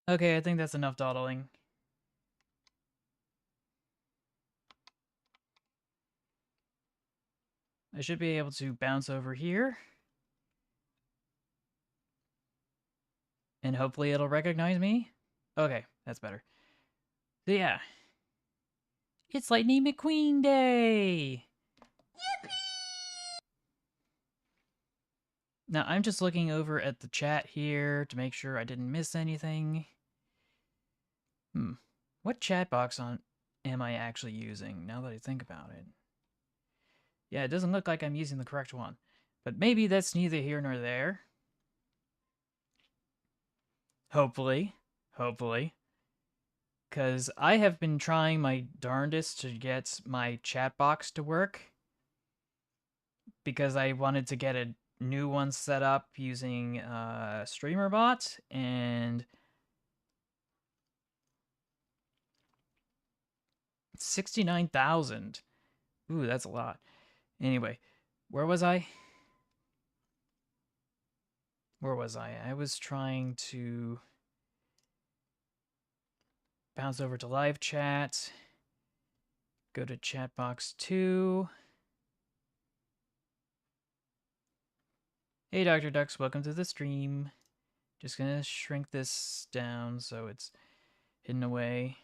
Okay, I think that's enough dawdling. I should be able to bounce over here. And hopefully it'll recognize me. Okay, that's better. So yeah. It's Lightning McQueen Day! Yippee! Now, I'm just looking over at the chat here to make sure I didn't miss anything. What chat box am I actually using, now that I think about it? Yeah, it doesn't look like I'm using the correct one. But maybe that's neither here nor there. Hopefully. Hopefully. Because I have been trying my darndest to get my chat box to work. Because I wanted to get a new one set up using StreamerBot, and 69,000. Ooh, that's a lot. Anyway, where was I? Where was I? I was trying to bounce over to live chat, go to chat box 2. Hey, Dr. Ducks, welcome to the stream. Just gonna shrink this down so it's hidden away.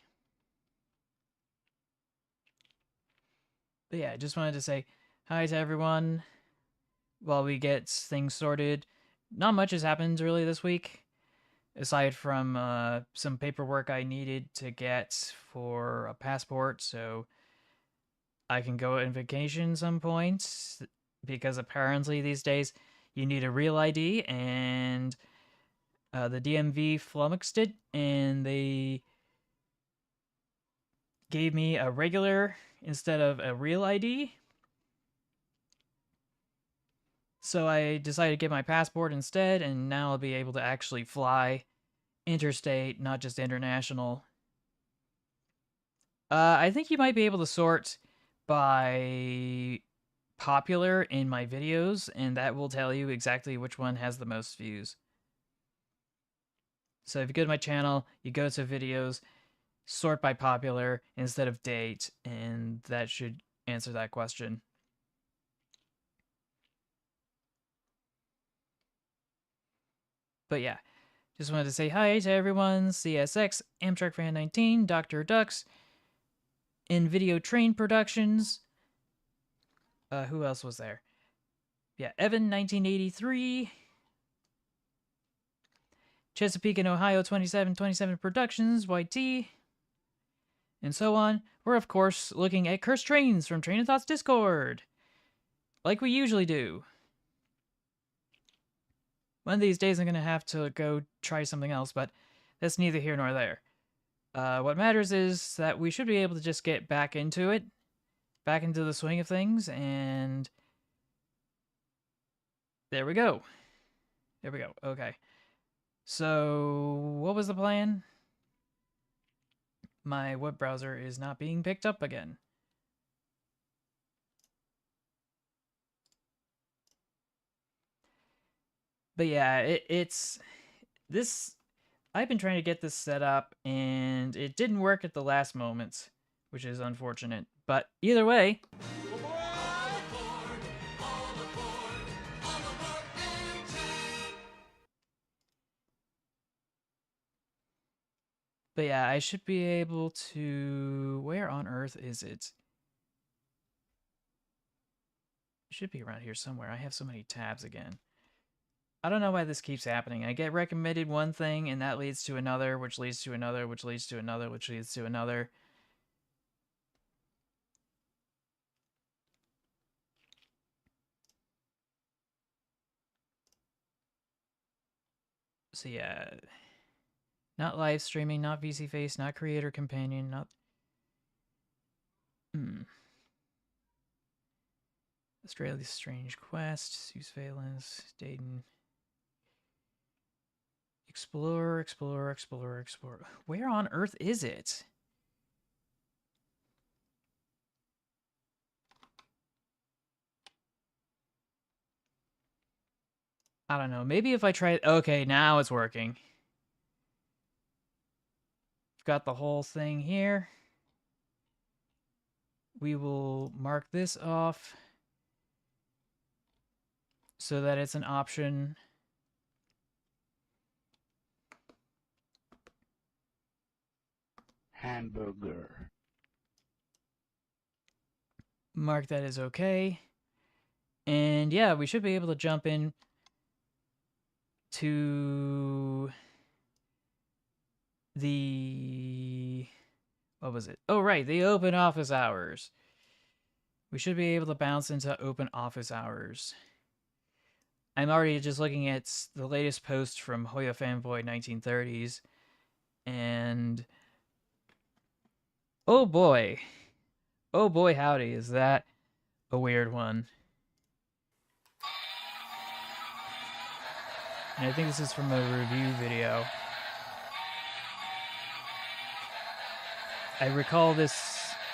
But yeah, I just wanted to say hi to everyone while we get things sorted. Not much has happened really this week, aside from some paperwork I needed to get for a passport so I can go on vacation some point, because apparently these days you need a real ID, and the DMV flummoxed it, and they gave me a regular instead of a real ID. So I decided to get my passport instead, and now I'll be able to actually fly interstate, not just international. I think you might be able to sort by popular in my videos, and that will tell you exactly which one has the most views. So if you go to my channel, you go to videos, sort by popular instead of date, and that should answer that question. But yeah, just wanted to say hi to everyone. CSX, Amtrak Fan 19, Dr. Ducks, In Video Train Productions. Who else was there? Yeah, Evan 1983. Chesapeake and Ohio 2727 Productions, YT. And so on. We're, of course, looking at Cursed Trains from Train of Thought's Discord. Like we usually do. One of these days I'm going to have to go try something else, but that's neither here nor there. What matters is that we should be able to just get back into it, back into the swing of things, and there we go. There we go. Okay. So, what was the plan? My web browser is not being picked up again. But yeah, it's this. I've been trying to get this set up, and it didn't work at the last moment, which is unfortunate. But either way, But yeah, I should be able to... Where on earth is it? It should be around here somewhere. I have so many tabs again. I don't know why this keeps happening. I get recommended one thing, and that leads to another, which leads to another, which leads to another, which leads to another. So yeah, not live streaming, not VC Face, not Creator Companion, not... Australia's Strange Quest, Zeus Valence, Dayton. Explore, explore, explore, explore. Where on earth is it? I don't know. Maybe if I try... Okay, now it's working. I've got the whole thing here. We will mark this off so that it's an option. Hamburger. Mark that as okay. And yeah, we should be able to jump in to the... What was it? Oh, right, the open office hours. We should be able to bounce into open office hours. I'm already just looking at the latest post from Hoya Fanboy 1930s, and oh boy, howdy, is that a weird one. And I think this is from a review video. I recall this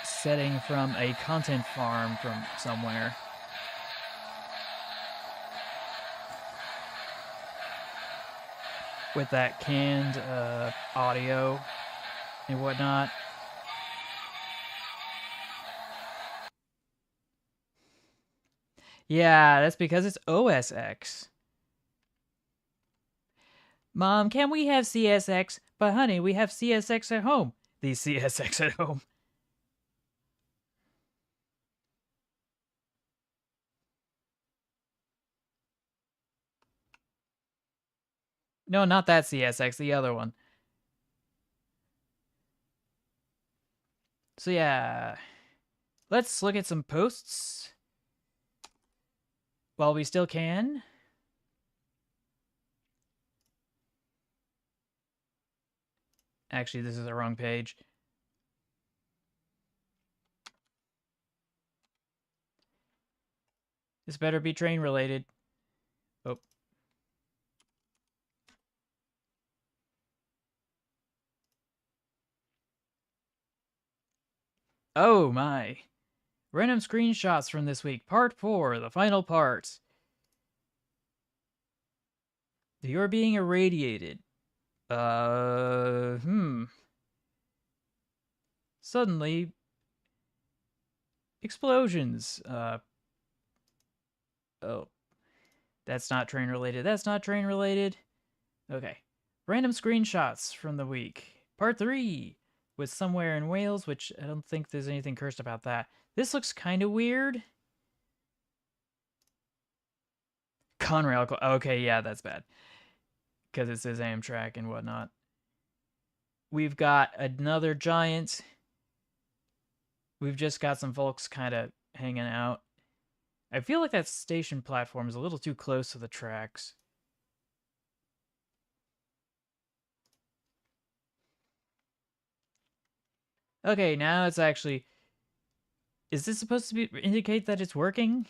setting from a content farm from somewhere. With that canned audio and whatnot. Yeah, that's because it's OS X. Mom, can we have CSX? But honey, we have CSX at home. The CSX at home. No, not that CSX, the other one. So yeah, let's look at some posts while we still can. Actually, this is the wrong page. This better be train related. Oh. Oh my. Random screenshots from this week. Part 4, the final part. You're being irradiated. Suddenly, explosions. Oh. That's not train related. That's not train related. Okay. Random screenshots from the week. Part 3. With Somewhere in Wales, which I don't think there's anything cursed about that. This looks kind of weird. Conrail. Okay, yeah, that's bad. Because it says Amtrak and whatnot. We've got another giant. We've just got some folks kind of hanging out. I feel like that station platform is a little too close to the tracks. Okay, now it's actually... Is this supposed to indicate that it's working?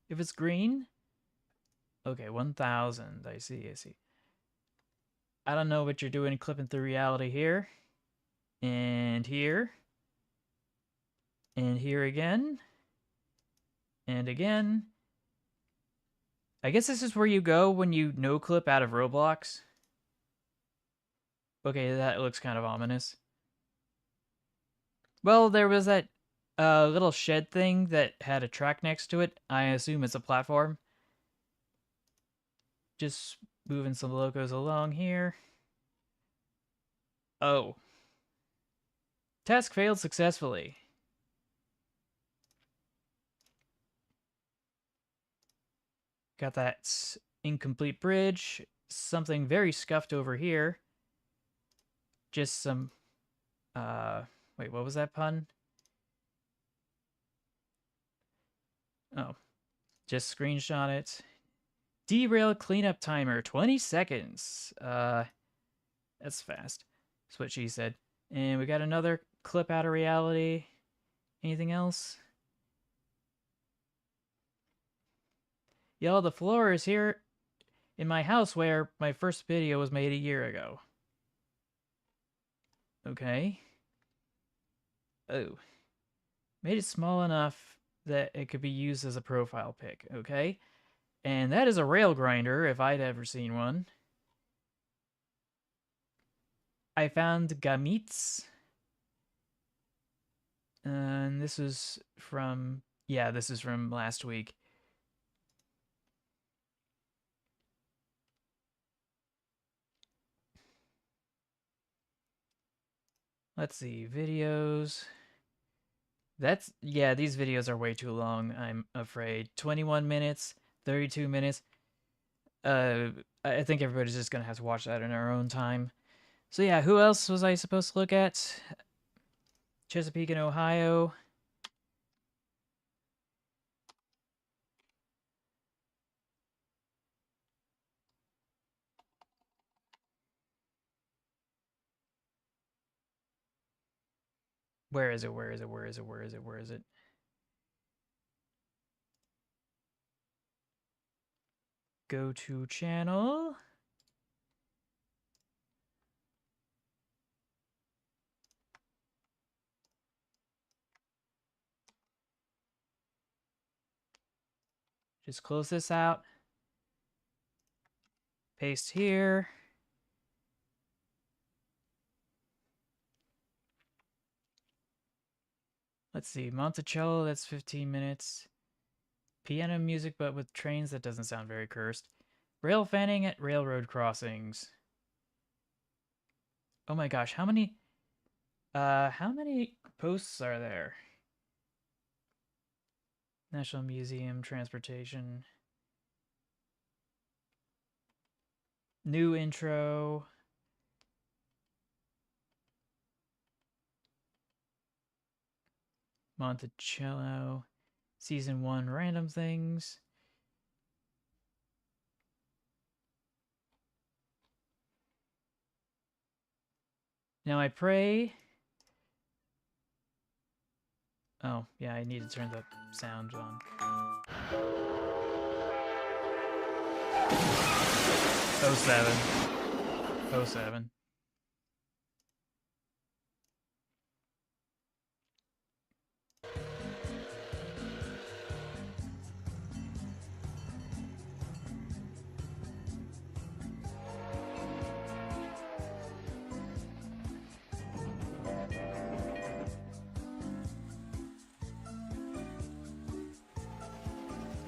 If it's green? Okay, 1,000. I see. I don't know what you're doing clipping through reality here. And here. And here again. And again. I guess this is where you go when you no-clip out of Roblox. Okay, that looks kind of ominous. Well, there was that little shed thing that had a track next to it. I assume it's a platform. Just moving some logos along here. Oh. Task failed successfully. Got that incomplete bridge. Something very scuffed over here. Just some... wait, what was that pun? Oh. Just screenshot it. Derail cleanup timer, 20 seconds. That's fast. That's what she said. And we got another clip out of reality. Anything else? Yo, the floor is here in my house where my first video was made a year ago. Okay. Oh. Made it small enough that it could be used as a profile pic. Okay. And that is a rail grinder, if I'd ever seen one. I found gametes. And this is from... yeah, this is from last week. Let's see, videos. That's... yeah, these videos are way too long, I'm afraid. 21 minutes, 32 minutes. I think everybody's just gonna have to watch that in our own time. So yeah, who else was I supposed to look at? Chesapeake and Ohio. Where is it? Where is it? Where is it? Where is it? Where is it? Go to channel. Just close this out. Paste here. Let's see, Monticello, that's 15 minutes. Piano music, but with trains, that doesn't sound very cursed. Rail fanning at railroad crossings. Oh my gosh, how many posts are there? National Museum, transportation. New intro. Monticello. Season 1 random things. Now I pray. Oh, yeah, I need to turn the sound on. Oh 07. Oh 07.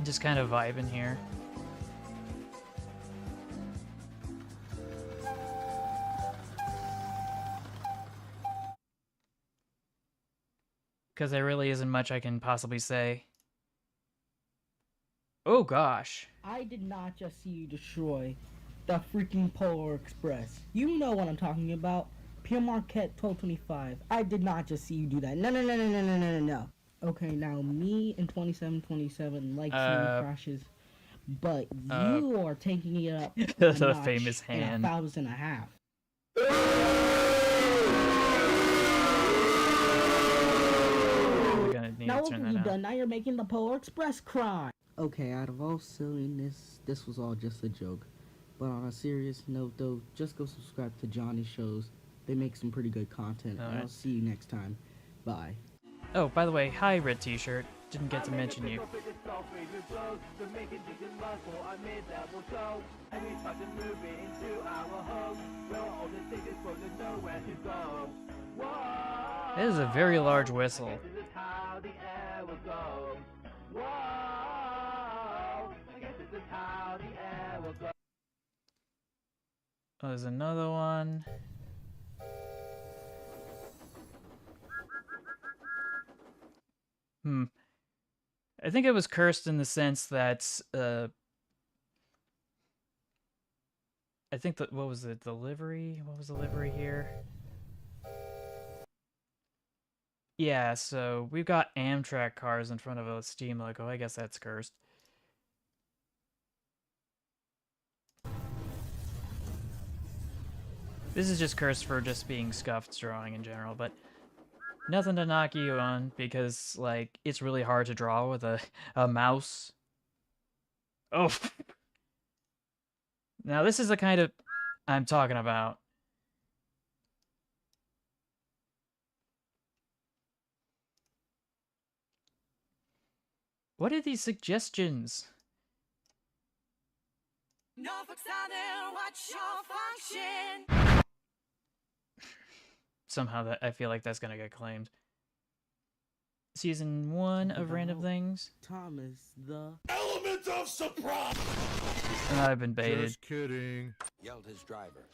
Just kind of vibing here. Because there really isn't much I can possibly say. Oh gosh. I did not just see you destroy the freaking Polar Express. You know what I'm talking about. Pierre Marquette 1225. I did not just see you do that. No. Okay, now me and 2727 like seeing crashes, but you are taking it up a the notch famous hand. and 1,500. Now what have you done? Now you're making the Polar Express cry. Okay, out of all silliness, this was all just a joke. But on a serious note, though, just go subscribe to Johnny's shows. They make some pretty good content. And I'll see you next time. Bye. Oh, by the way, hi, Red T-shirt. Didn't get to mention you. That is a very large whistle. Oh, there's another one. Hmm. I think it was cursed in the sense that I think that what was the delivery? What was the livery here? Yeah, so we've got Amtrak cars in front of a Steam logo. I guess that's cursed. This is just cursed for just being scuffed drawing in general, but nothing to knock you on because, like, it's really hard to draw with a mouse. Oh, now this is the kind of I'm talking about. What are these suggestions? Norfolk Southern, what's your function? Somehow that I feel like that's gonna get claimed. Season 1 of Random Things. Thomas, the element of surprise. And I've been baited. Just kidding, yelled his driver.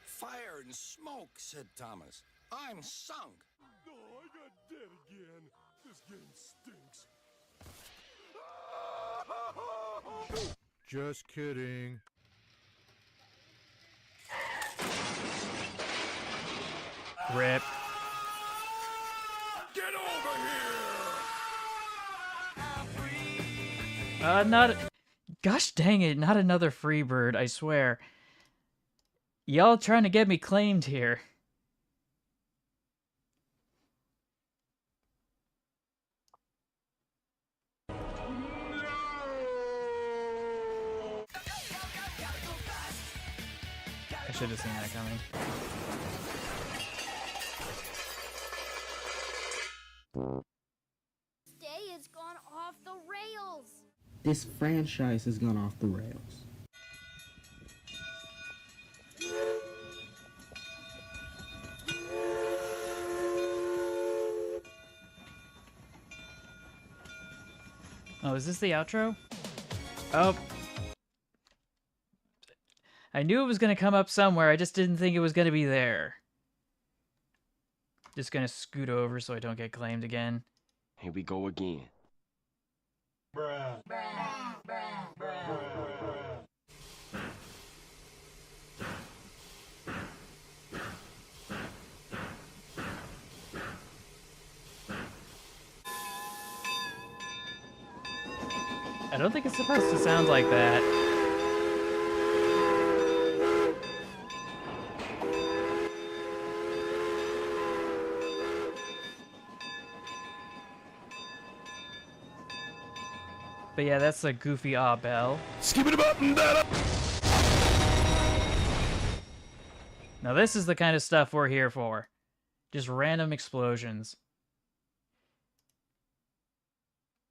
Fire and smoke, said Thomas. I'm sunk. Oh, I got dead again. This game stinks. Just kidding. Rip. Get over here! Not... Gosh dang it, not another Freebird, I swear. Y'all trying to get me claimed here. I should have seen that coming. Day has gone off the rails. This franchise has gone off the rails. Oh, is this the outro? Oh. I knew it was going to come up somewhere, I just didn't think it was going to be there. Just going to scoot over so I don't get claimed again. Here we go again. Bruh. I don't think it's supposed to sound like that. But yeah, that's a goofy bell. Skip it up and down. Now this is the kind of stuff we're here for. Just random explosions.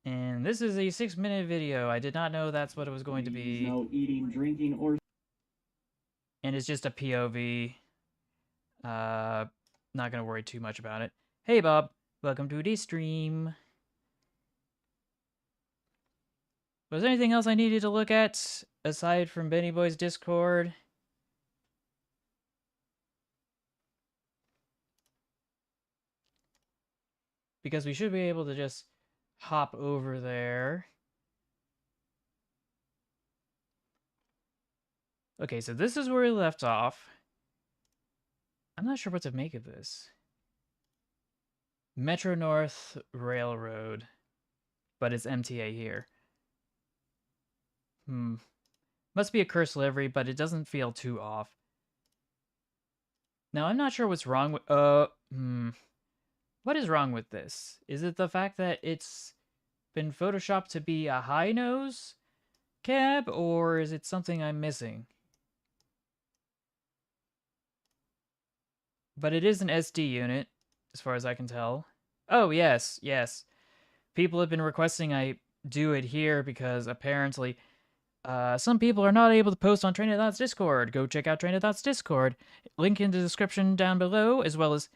And this is a 6-minute video. I did not know that's what it was going to be. No eating, drinking, or... And it's just a POV. Not gonna worry too much about it. Hey Bob, welcome to the stream. Was there anything else I needed to look at aside from Benny Boy's Discord? Because we should be able to just hop over there. Okay, so this is where we left off. I'm not sure what to make of this. Metro North Railroad. But it's MTA here. Must be a cursed livery, but it doesn't feel too off. Now, I'm not sure what's wrong with... What is wrong with this? Is it the fact that it's been photoshopped to be a high nose cab, or is it something I'm missing? But it is an SD unit, as far as I can tell. Oh, yes, yes. People have been requesting I do it here because apparently some people are not able to post on Train of Thought's Discord. Go check out Train of Thought's Discord. Link in the description down below, as well as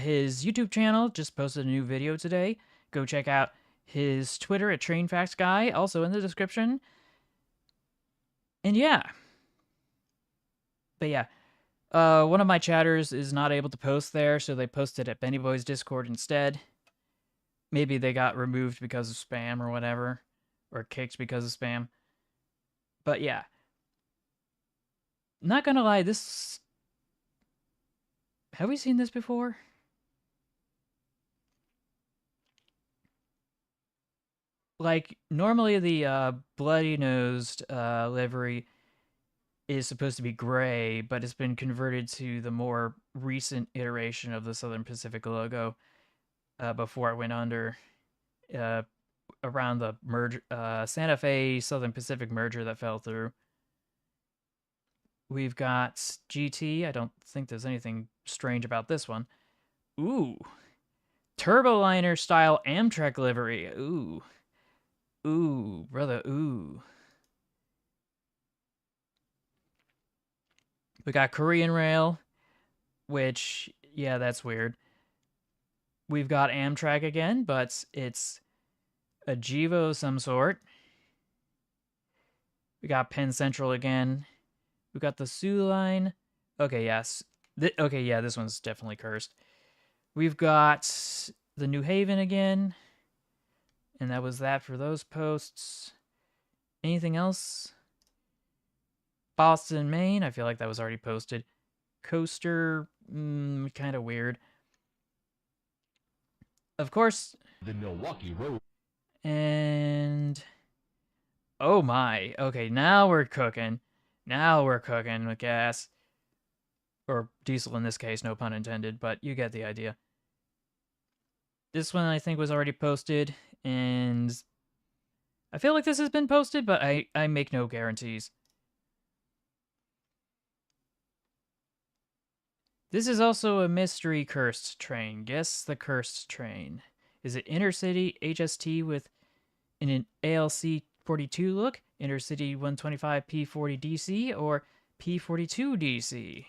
his YouTube channel. Just posted a new video today. Go check out his Twitter at TrainFactsGuy, also in the description. And yeah. But yeah, One of my chatters is not able to post there, so they posted at Benny Boy's Discord instead. Maybe they got removed because of spam or whatever, or kicked because of spam. But yeah, not gonna lie, this... Have we seen this before? Like, normally the bloody-nosed livery is supposed to be gray, but it's been converted to the more recent iteration of the Southern Pacific logo before it went under uh, around the merger, Santa Fe Southern Pacific merger that fell through. We've got GT. I don't think there's anything strange about this one. Ooh. Turboliner style Amtrak livery. Ooh. Ooh, brother, ooh. We got Korean Rail, which, yeah, that's weird. We've got Amtrak again, but it's a Jivo of some sort. We got Penn Central again. We got the Sioux line. Okay, yes. Okay, yeah, this one's definitely cursed. We've got the New Haven again. And that was that for those posts. Anything else? Boston, Maine. I feel like that was already posted. Coaster, kind of weird. Of course. The Milwaukee Road. And oh my. Okay, now we're cooking. Now we're cooking with gas. Or diesel in this case, no pun intended, but you get the idea. This one I think was already posted, and I feel like this has been posted, but I make no guarantees. This is also a mystery cursed train. Guess the cursed train. Is it Intercity HST with an ALC 42 look, Intercity 125 P40 DC, or P42 DC?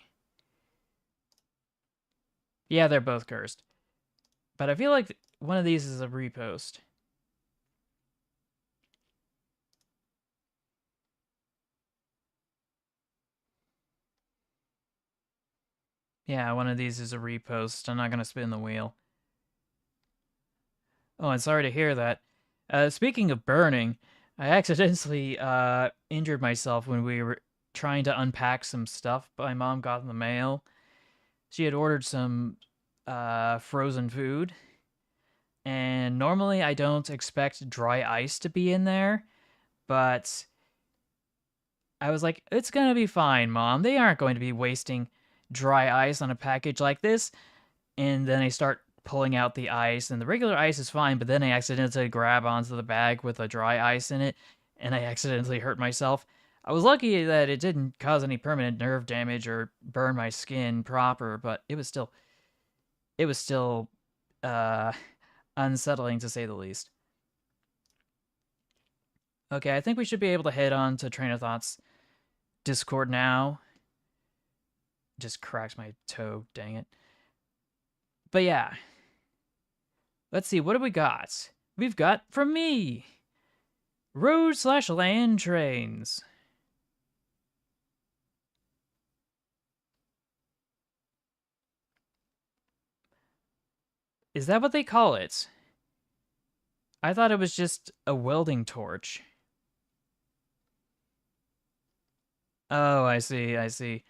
Yeah, they're both cursed. But I feel like one of these is a repost. Yeah, one of these is a repost. I'm not going to spin the wheel. Oh, and sorry to hear that. Speaking of burning, I accidentally injured myself when we were trying to unpack some stuff my mom got in the mail. She had ordered some frozen food. And normally I don't expect dry ice to be in there, but I was like, it's going to be fine, Mom. They aren't going to be wasting dry ice on a package like this. And then I start pulling out the ice, and the regular ice is fine, but then I accidentally grab onto the bag with a dry ice in it, and I accidentally hurt myself. I was lucky that it didn't cause any permanent nerve damage or burn my skin proper, but it was still unsettling to say the least. Okay, I think we should be able to head on to Train of Thoughts Discord now. Just cracked my toe, dang it. But yeah. Let's see, what do we got? We've got, from me, road/land trains. Is that what they call it? I thought it was just a welding torch. Oh, I see, I see.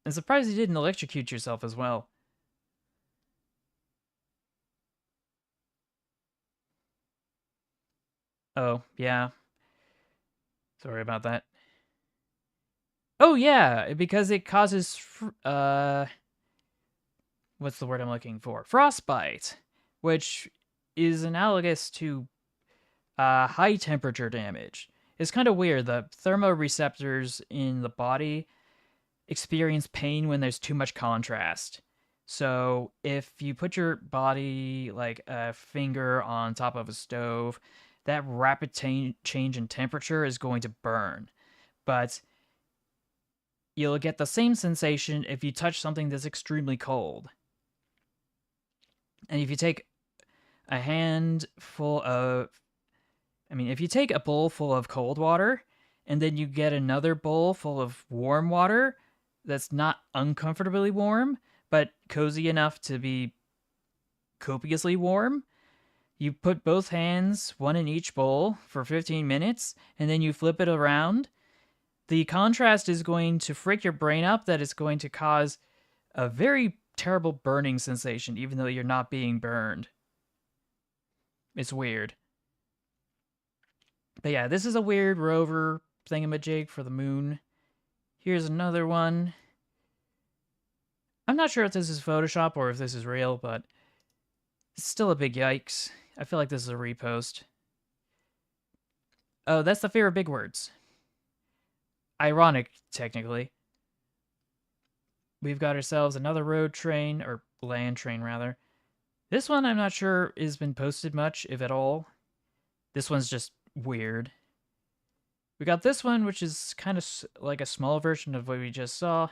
I'm surprised you didn't electrocute yourself as well. Oh, yeah. Sorry about that. Oh, yeah, because it causes, what's the word I'm looking for? Frostbite, which is analogous to high temperature damage. It's kind of weird. The thermoreceptors in the body experience pain when there's too much contrast. So if you put your body like a finger on top of a stove, that rapid change in temperature is going to burn. But you'll get the same sensation if you touch something that's extremely cold. And if you take a handful of... if you take a bowl full of cold water, and then you get another bowl full of warm water, that's not uncomfortably warm, but cozy enough to be copiously warm. You put both hands, one in each bowl, for 15 minutes, and then you flip it around. The contrast is going to freak your brain up that it's going to cause a very terrible burning sensation, even though you're not being burned. It's weird. But yeah, this is a weird rover thingamajig for the moon. Here's another one. I'm not sure if this is Photoshop or if this is real, but it's still a big yikes. I feel like this is a repost. Oh, that's the fear of big words. Ironic, technically. We've got ourselves another road train, or land train, rather. This one I'm not sure has been posted much, if at all. This one's just weird. We got this one, which is kind of like a small version of what we just saw.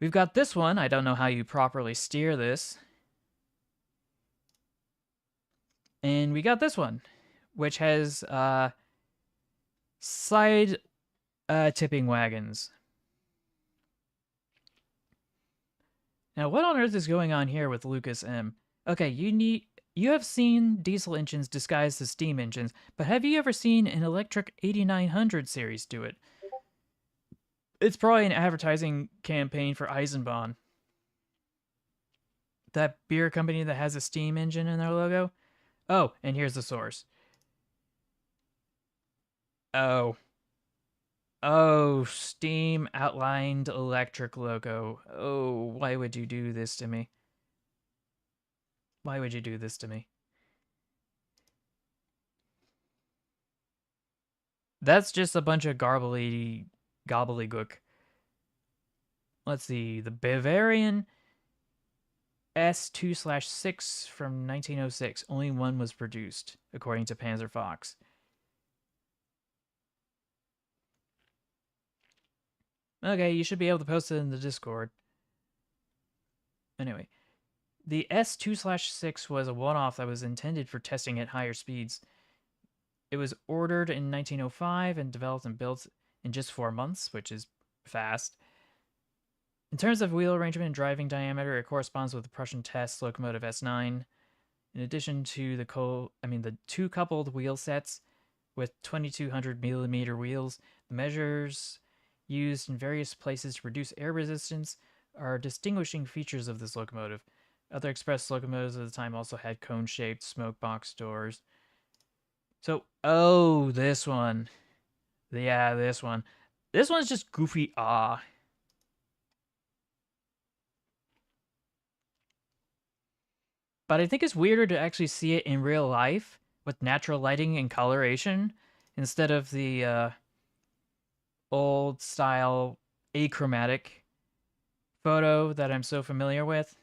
We've got this one. I don't know how you properly steer this. And we got this one, which has side tipping wagons. Now, what on earth is going on here with Lucas M? Okay, you have seen diesel engines disguised as steam engines, but have you ever seen an electric 8900 series do it? It's probably an advertising campaign for Eisenbahn. That beer company that has a steam engine in their logo. Oh, and here's the source. Oh. Oh, Steam outlined electric logo. Oh, why would you do this to me? Why would you do this to me? That's just a bunch of gobbledygook. Let's see, the Bavarian S2/6 from 1906. Only one was produced, according to Panzer Fox. Okay, you should be able to post it in the Discord. Anyway, the S2/6 was a one-off that was intended for testing at higher speeds. It was ordered in 1905 and developed and built in just 4 months, which is fast. In terms of wheel arrangement and driving diameter, it corresponds with the Prussian test locomotive S9. In addition to the two coupled wheel sets with 2200 millimeter wheels, the measures used in various places to reduce air resistance are distinguishing features of this locomotive. Other express locomotives at the time also had cone-shaped smoke box doors. So, oh, this one. Yeah, this one. This one's just goofy But I think it's weirder to actually see it in real life with natural lighting and coloration instead of the old style achromatic photo that I'm so familiar with.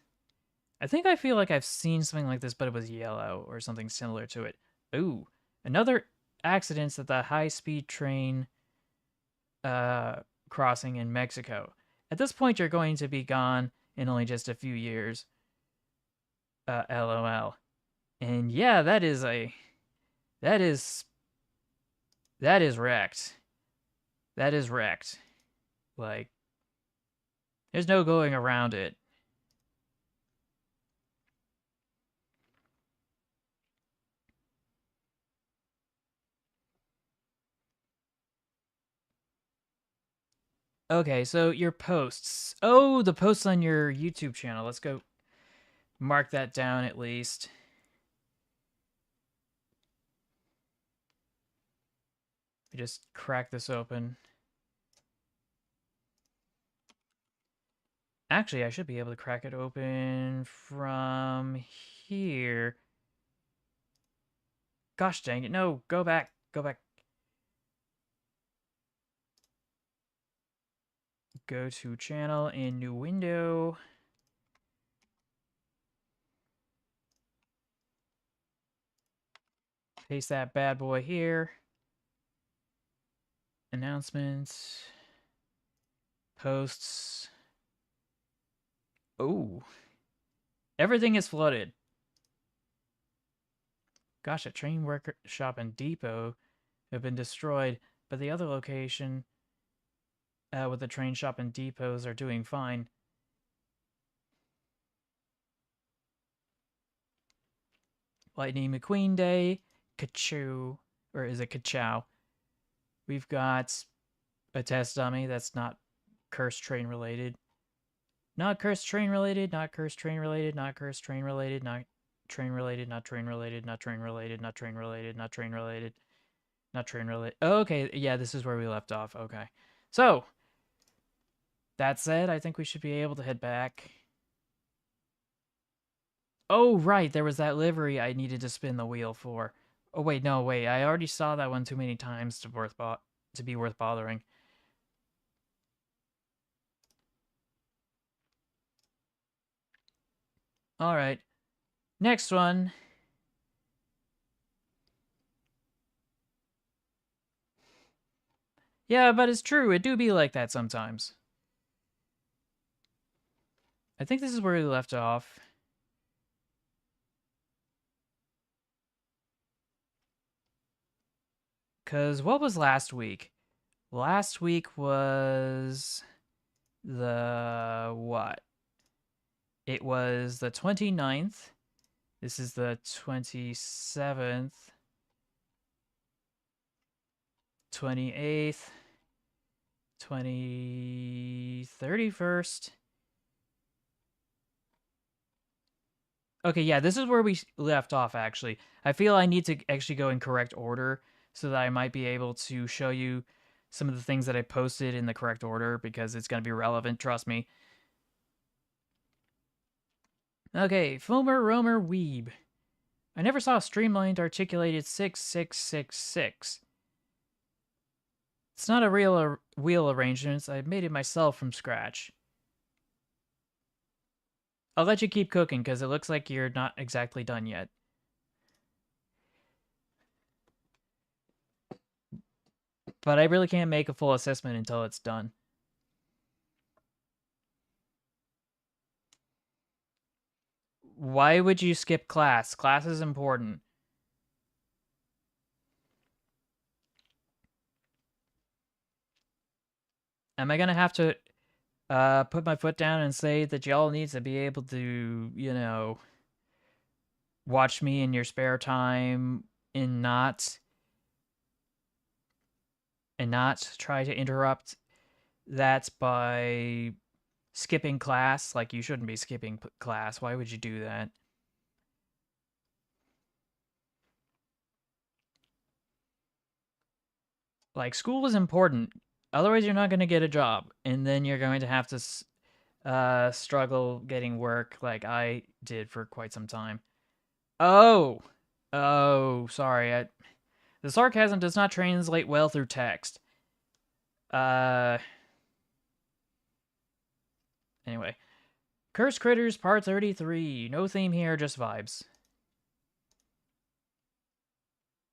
I feel like I've seen something like this, but it was yellow or something similar to it. Ooh, another accident at the high-speed train crossing in Mexico. At this point, you're going to be gone in only just a few years. LOL. And yeah, that is wrecked. That is wrecked. Like, there's no going around it. Okay, so your posts. Oh, the posts on your YouTube channel. Let's go mark that down at least. We just crack this open. Actually, I should be able to crack it open from here. Gosh dang it. No, go back. Go back. Go to channel and new window. Paste that bad boy here. Announcements. Posts. Oh. Everything is flooded. Gosh, a train workshop and depot have been destroyed, but the other location with the train shop and depots are doing fine. Lightning McQueen Day, Kachoo, or is it Kachow? We've got a test dummy that's not cursed train related. Not cursed train related, not cursed train related, not cursed train related, not train related, not train related, not train related, not train related, not train related, not train related. Oh, okay, yeah, this is where we left off. Okay. So, that said, I think we should be able to head back. Oh, right, there was that livery I needed to spin the wheel for. Oh, wait, no, wait, I already saw that one too many times to be worth bothering. All right. Next one. Yeah, but it's true. It do be like that sometimes. I think this is where we left off. Because what was last week? Last week was the what? It was the 29th. This is the 27th, 28th, 31st. Okay, yeah, this is where we left off, actually. I feel I need to actually go in correct order so that I might be able to show you some of the things that I posted in the correct order because it's going to be relevant, trust me. Okay, Foamer, Roamer, Weeb. I never saw a streamlined articulated 6666. It's not a real wheel arrangement. I made it myself from scratch. I'll let you keep cooking because it looks like you're not exactly done yet. But I really can't make a full assessment until it's done. Why would you skip class? Class is important. Am I gonna have to put my foot down and say that y'all needs to be able to, you know, watch me in your spare time and not try to interrupt that by skipping class? Like, you shouldn't be skipping class. Why would you do that? Like, school is important. Otherwise, you're not going to get a job. And then you're going to have to struggle getting work like I did for quite some time. Oh! Oh, sorry. The sarcasm does not translate well through text. Anyway. Cursed Critters Part 33. No theme here, just vibes.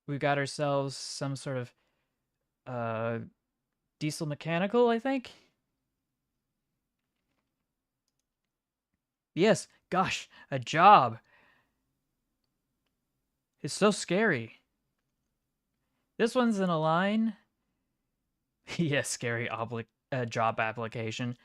We've got ourselves some sort of diesel mechanical, I think. Yes, gosh, a job. It's so scary. This one's in a line. Yes, scary job application.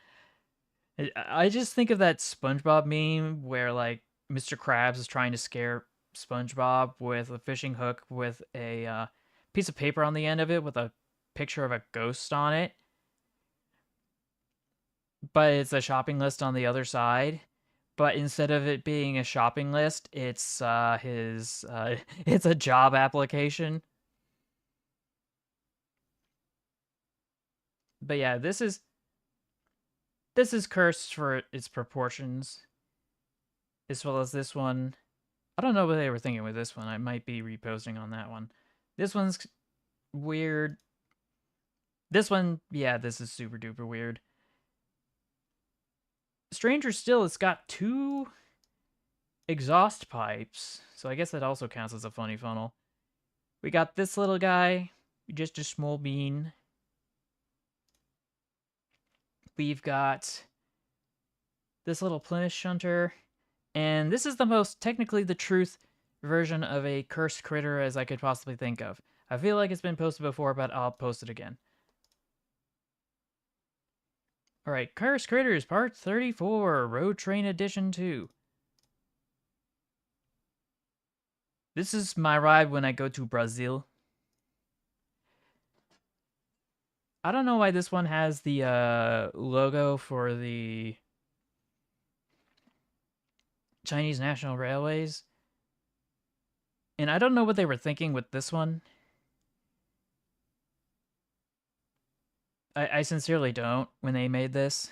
I just think of that SpongeBob meme where, like, Mr. Krabs is trying to scare SpongeBob with a fishing hook with a piece of paper on the end of it with a picture of a ghost on it. But it's a shopping list on the other side. But instead of it being a shopping list, it's his it's a job application. But yeah, this is cursed for its proportions, as well as this one. I don't know what they were thinking with this one. I might be reposting on that one. This one's weird. This one, yeah, this is super duper weird. Stranger still, it's got 2 exhaust pipes, so I guess that also counts as a funny funnel. We got this little guy, just a small bean. We've got this little Plymouth shunter, and this is the most technically the truth version of a cursed critter as I could possibly think of. I feel like it's been posted before, but I'll post it again. Alright, Cursed Critters Part 34, Road Train Edition 2. This is my ride when I go to Brazil. I don't know why this one has the logo for the Chinese National Railways. And I don't know what they were thinking with this one. I sincerely don't when they made this.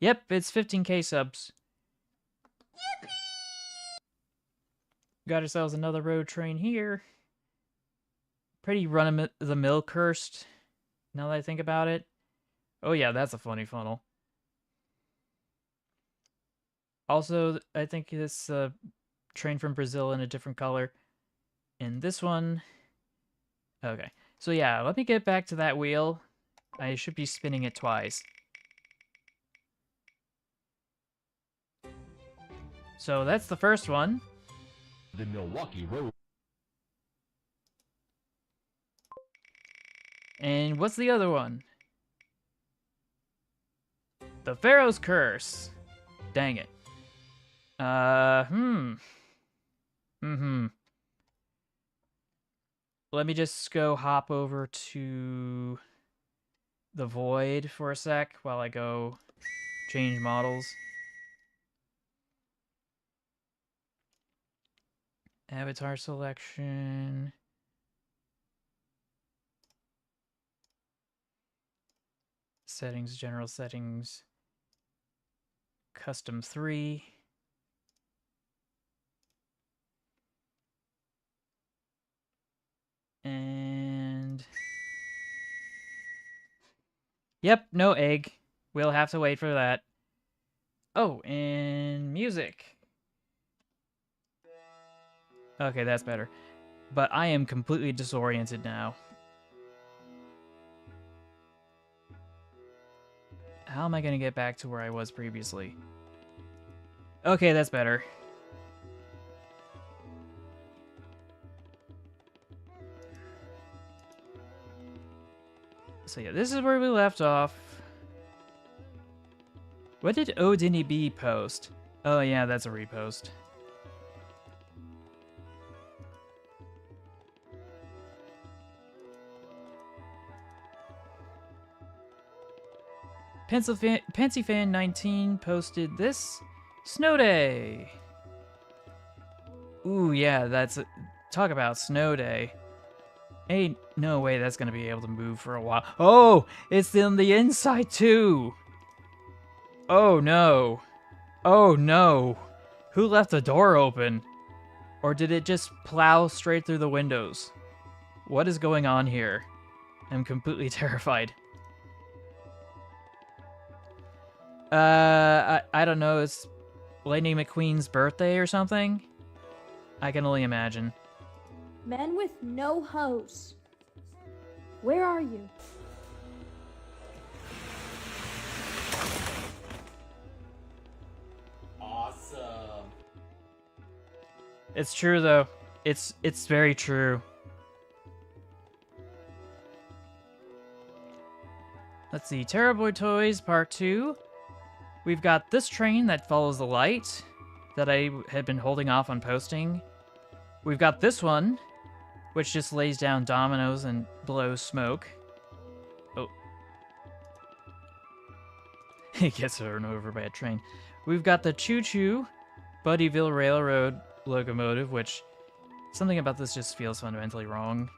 Yep, it's 15k subs. Yippee! Got ourselves another road train here. Pretty run-of-the-mill cursed, now that I think about it. Oh yeah, that's a funny funnel. Also, I think this train from Brazil in a different color. And this one... Okay. So yeah, let me get back to that wheel. I should be spinning it twice. So that's the first one. The Milwaukee Road. And what's the other one? The Pharaoh's Curse. Dang it. Let me just go hop over to the Void for a sec while I go change models. Avatar selection. Settings, general settings. Custom 3. And... Yep, no egg. We'll have to wait for that. Oh, and music. Okay, that's better. But I am completely disoriented now. How am I going to get back to where I was previously? Okay, that's better. So yeah, this is where we left off. What did Odini B post? Oh yeah, that's a repost. PansyFan19 posted this. Snow Day! Ooh, yeah, that's... Talk about Snow Day. Ain't no way that's gonna be able to move for a while. Oh! It's in the inside, too! Oh, no. Oh, no. Who left the door open? Or did it just plow straight through the windows? What is going on here? I'm completely terrified. I don't know, it's Lightning McQueen's birthday or something? I can only imagine. Men with no hose. Where are you? Awesome. It's true though. It's very true. Let's see, Terrorboy Toys Part 2. We've got this train that follows the light that I had been holding off on posting. We've got this one, which just lays down dominoes and blows smoke. Oh. It gets run over by a train. We've got the Choo Choo Buddyville Railroad locomotive, which something about this just feels fundamentally wrong.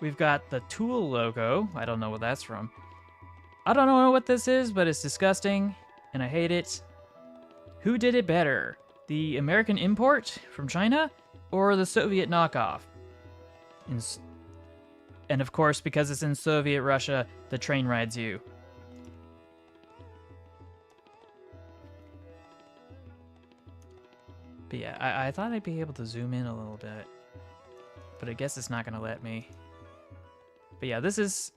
We've got the Tool logo. I don't know what that's from. I don't know what this is, but it's disgusting, and I hate it. Who did it better? The American import from China, or the Soviet knockoff? And of course, because it's in Soviet Russia, the train rides you. But yeah, I thought I'd be able to zoom in a little bit, but I guess it's not going to let me. But yeah, this is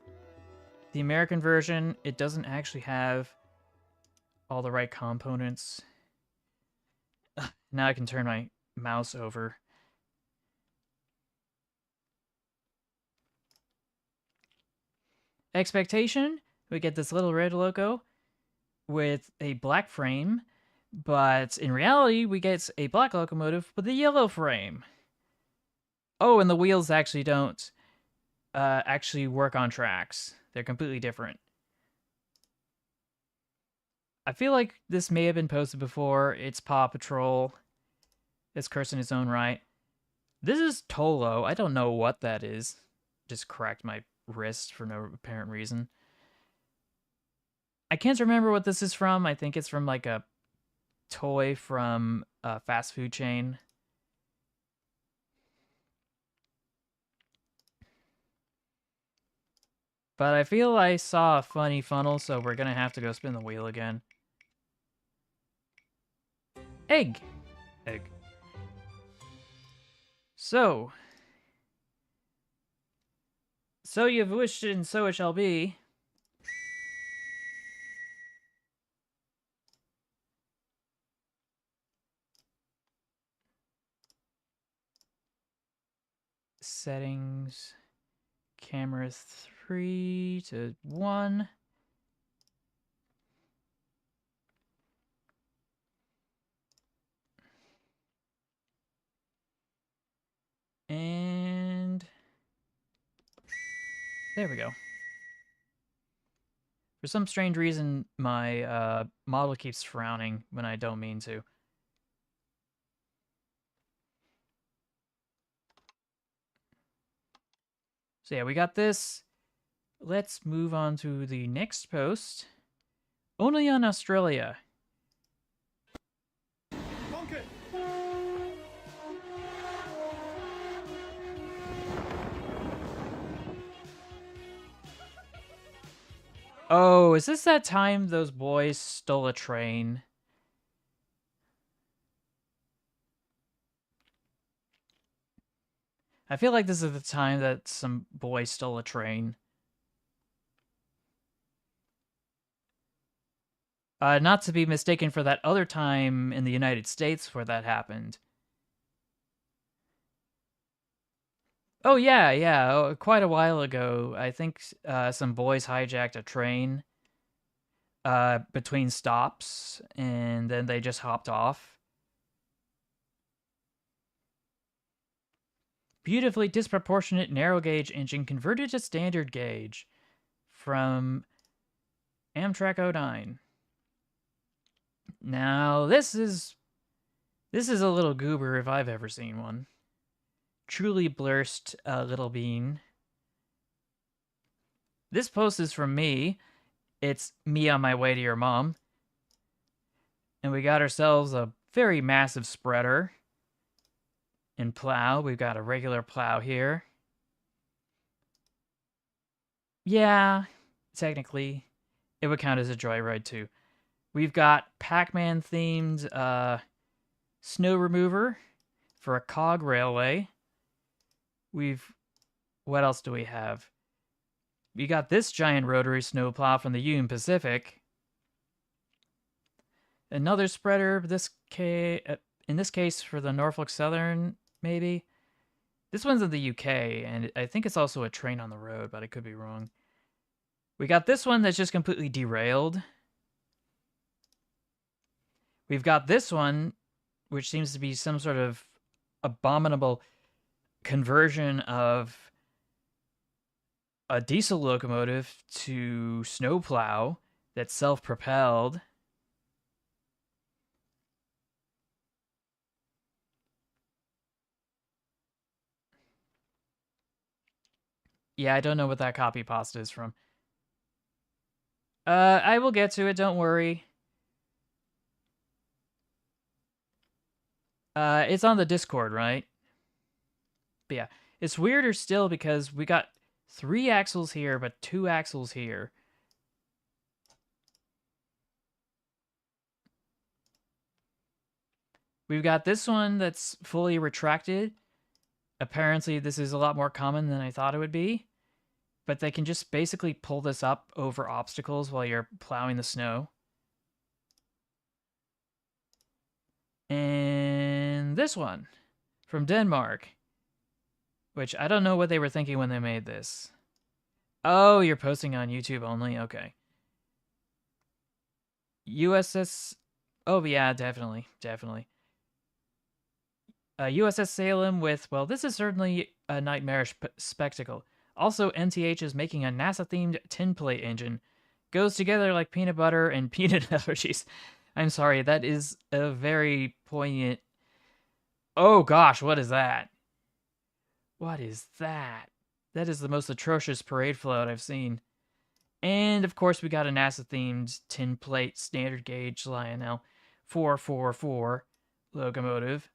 the American version. It doesn't actually have all the right components. Now I can turn my mouse over. Expectation? we get this little red logo with a black frame, but in reality, we get a black locomotive with a yellow frame. Oh, and the wheels actually don't actually work on tracks. They're completely different. I feel like this may have been posted before. It's Paw Patrol. It's cursed in its own right. This is Tolo. I don't know what that is. Just cracked my wrist for no apparent reason. I can't remember what this is from. I think it's from like a toy from a fast food chain. But I feel I saw a funny funnel, so we're gonna have to go spin the wheel again. Egg! Egg. So you've wished it and so it shall be. Settings. Camera 3 to 1. And there we go. For some strange reason, my model keeps frowning when I don't mean to. So yeah, we got this. Let's move on to the next post. Only on Australia. Oh, is this that time those boys stole a train? I feel like this is the time that some boy stole a train. Not to be mistaken for that other time in the United States where that happened. Oh, yeah. Oh, quite a while ago, I think some boys hijacked a train between stops, and then they just hopped off. Beautifully disproportionate narrow gauge engine converted to standard gauge from Amtrak 09. Now, this is a little goober if I've ever seen one. Truly blurst little bean. This post is from me. It's me on my way to your mom. And we got ourselves a very massive spreader and plow. We've got a regular plow here. Yeah, technically, it would count as a joyride too. We've got Pac-Man themed snow remover for a cog railway. What else do we have? We got this giant rotary snowplow from the Union Pacific. Another spreader, in this case for the Norfolk Southern, maybe. This one's in the UK, and I think it's also a train on the road, but I could be wrong. We got this one that's just completely derailed. We've got this one, which seems to be some sort of abominable conversion of a diesel locomotive to snowplow that's self-propelled. Yeah, I don't know what that copy pasta is from. I will get to it, don't worry. It's on the Discord, right? But yeah, it's weirder still because we got 3 axles here, but 2 axles here. We've got this one that's fully retracted. Apparently, this is a lot more common than I thought it would be. But they can just basically pull this up over obstacles while you're plowing the snow. And this one from Denmark, which I don't know what they were thinking when they made this. Oh, you're posting on YouTube only? Okay. USS. Oh, yeah, definitely. Definitely. USS Salem with, well, this is certainly a nightmarish spectacle. Also, MTH is making a NASA themed tin plate engine. Goes together like peanut butter and peanut allergies. I'm sorry, that is a very poignant. Oh gosh, what is that? What is that? That is the most atrocious parade float I've seen. And of course, we got a NASA themed tin plate standard gauge Lionel 444 locomotive.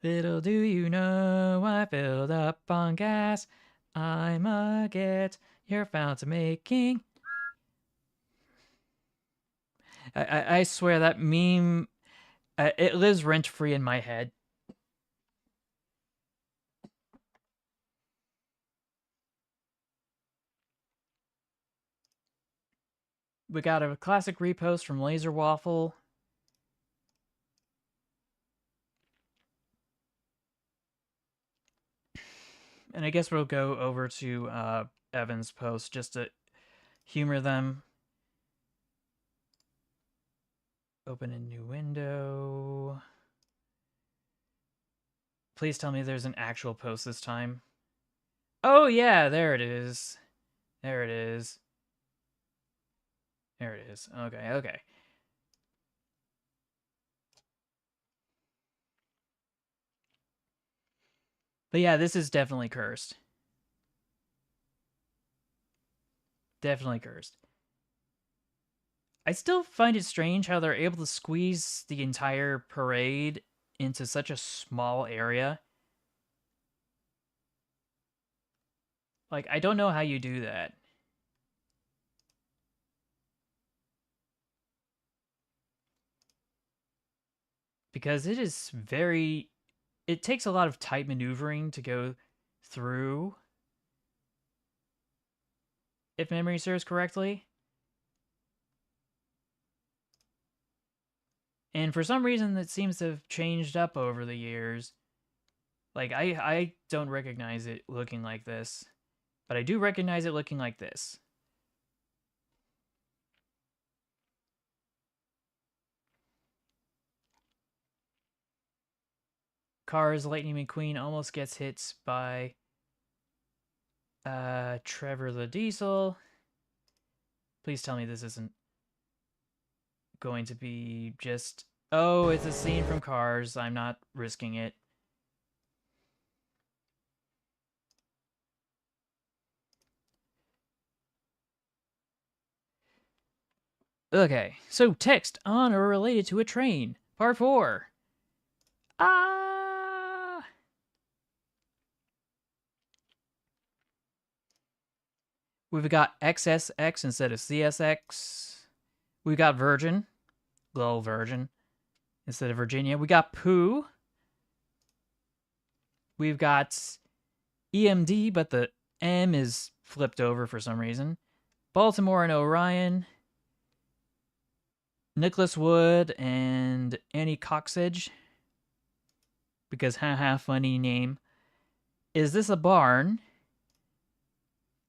Little do you know, I filled up on gas. I'm a get your fountain making. I swear that meme, it lives rent free in my head. We got a classic repost from Laser Waffle. And I guess we'll go over to Evan's post just to humor them. Open a new window. Please tell me there's an actual post this time. Oh yeah, there it is. There it is. There it is. Okay, okay. But yeah, this is definitely cursed. Definitely cursed. I still find it strange how they're able to squeeze the entire parade into such a small area. Like, I don't know how you do that. Because it is very... It takes a lot of tight maneuvering to go through, if memory serves correctly. And for some reason, it seems to have changed up over the years. Like, I don't recognize it looking like this. But I do recognize it looking like this. Cars, Lightning McQueen almost gets hit by Trevor the Diesel. Please tell me this isn't going to be just... Oh, it's a scene from Cars. I'm not risking it. Okay, so text on or related to a train. Part 4. Ah! We've got XSX instead of CSX. We've got Virgin. Little Virgin. Instead of Virginia. We got Pooh. We've got EMD, but the M is flipped over for some reason. Baltimore and Orion. Nicholas Wood and Annie Coxedge. Because haha, funny name. Is this a barn?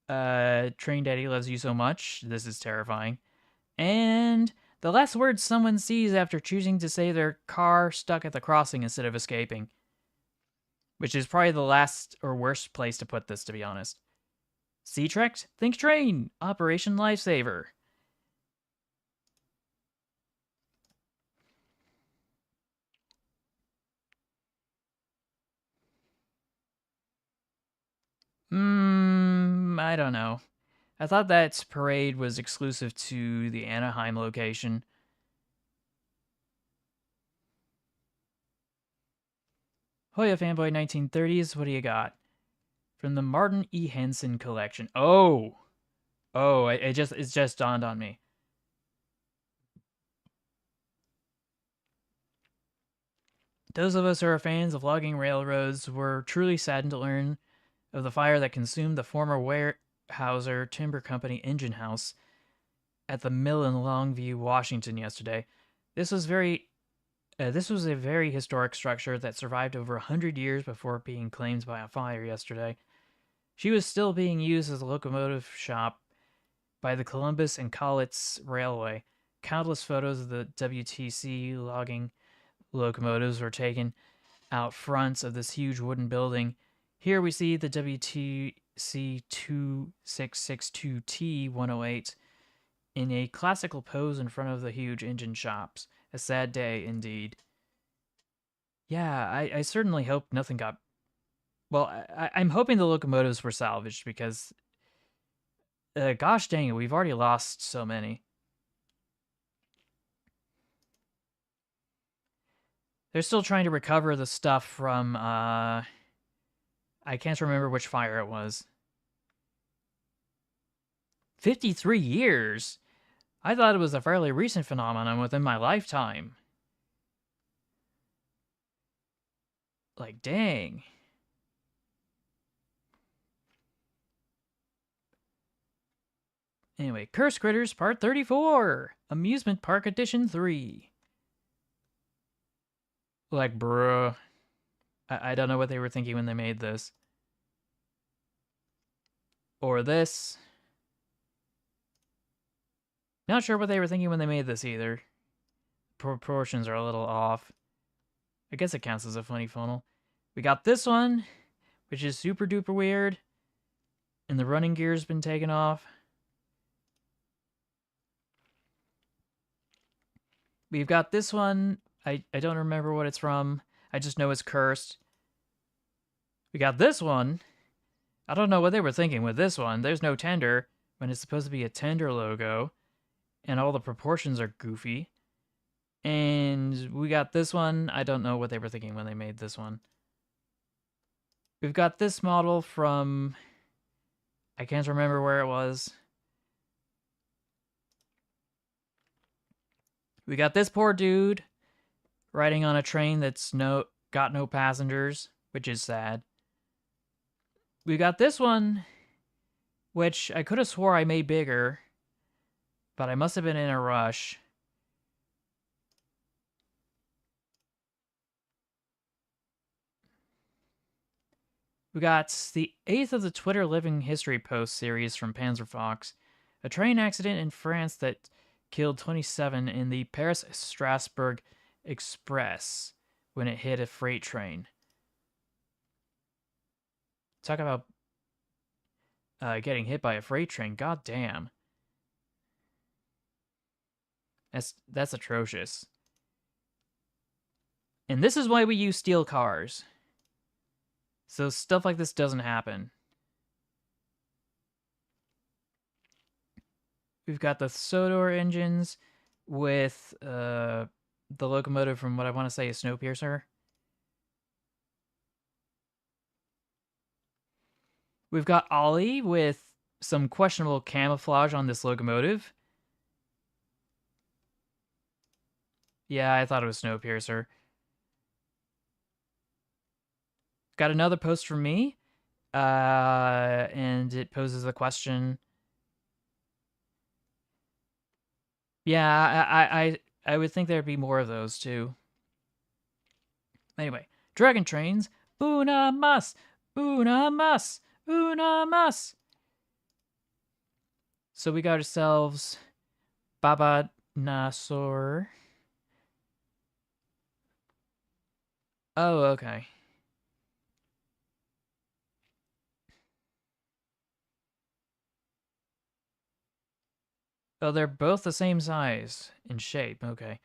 Train Daddy loves you so much. This is terrifying. And the last words someone sees after choosing to say their car stuck at the crossing instead of escaping. Which is probably the last or worst place to put this, to be honest. Sea-Trekked? Think train! Operation Lifesaver. I don't know. I thought that parade was exclusive to the Anaheim location. Hoya Fanboy 1930s, what do you got? From the Martin E. Henson collection. Oh! Oh, it just dawned on me. Those of us who are fans of logging railroads were truly saddened to learn of the fire that consumed the former Weyerhaeuser Timber Company engine house at the mill in Longview, Washington yesterday. This was very This was a very historic structure that survived over 100 years before being claimed by a fire yesterday. She was still being used as a locomotive shop by the Columbus and Cowlitz Railway. Countless photos of the WTC logging locomotives were taken out front of this huge wooden building. Here we see the WTC 2662T 108 in a classical pose in front of the huge engine shops. A sad day indeed. Yeah, I certainly hope nothing got. Well, I'm hoping the locomotives were salvaged because, gosh dang it, we've already lost so many. They're still trying to recover the stuff from, I can't remember which fire it was. 53 years? I thought it was a fairly recent phenomenon within my lifetime. Like, dang. Anyway, Curse Critters Part 34! Amusement Park Edition 3. Like, bruh. I don't know what they were thinking when they made this. Or this. Not sure what they were thinking when they made this either. Proportions are a little off. I guess it counts as a funny funnel. We got this one, which is super duper weird. And the running gear's been taken off. We've got this one. I don't remember what it's from. I just know it's cursed. We got this one. I don't know what they were thinking with this one. There's no tender when it's supposed to be a tender logo. And all the proportions are goofy. And we got this one. I don't know what they were thinking when they made this one. We've got this model from... I can't remember where it was. We got this poor dude riding on a train that's got no passengers, which is sad. We got this one, which I could have swore I made bigger, but I must have been in a rush. We got the 8th of the Twitter Living History Post series from Panzerfox. A train accident in France that killed 27 in the Paris-Strasbourg Express when it hit a freight train. Talk about getting hit by a freight train. God damn. That's atrocious. And this is why we use steel cars. So stuff like this doesn't happen. We've got the Sodor engines with the locomotive from what I want to say is Snowpiercer. We've got Ollie with some questionable camouflage on this locomotive. Yeah, I thought it was Snowpiercer. Got another post from me, and it poses the question. Yeah, I would think there'd be more of those too. Anyway, Dragon Trains, una mas, una mas, una mas. So we got ourselves Baba Nasor. Oh, okay. Oh, they're both the same size in shape. Okay.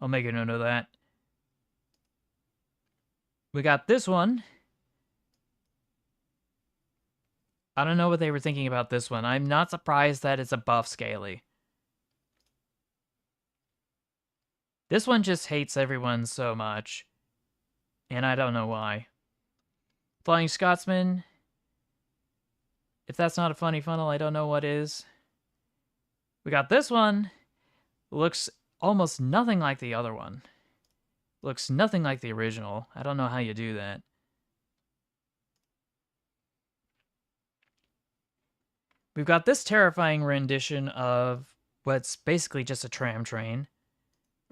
I'll make a note of that. We got this one. I don't know what they were thinking about this one. I'm not surprised that it's a buff scaly. This one just hates everyone so much. And I don't know why. Flying Scotsman. If that's not a funny funnel, I don't know what is. We got this one. Looks almost nothing like the other one. Looks nothing like the original. I don't know how you do that. We've got this terrifying rendition of what's basically just a tram train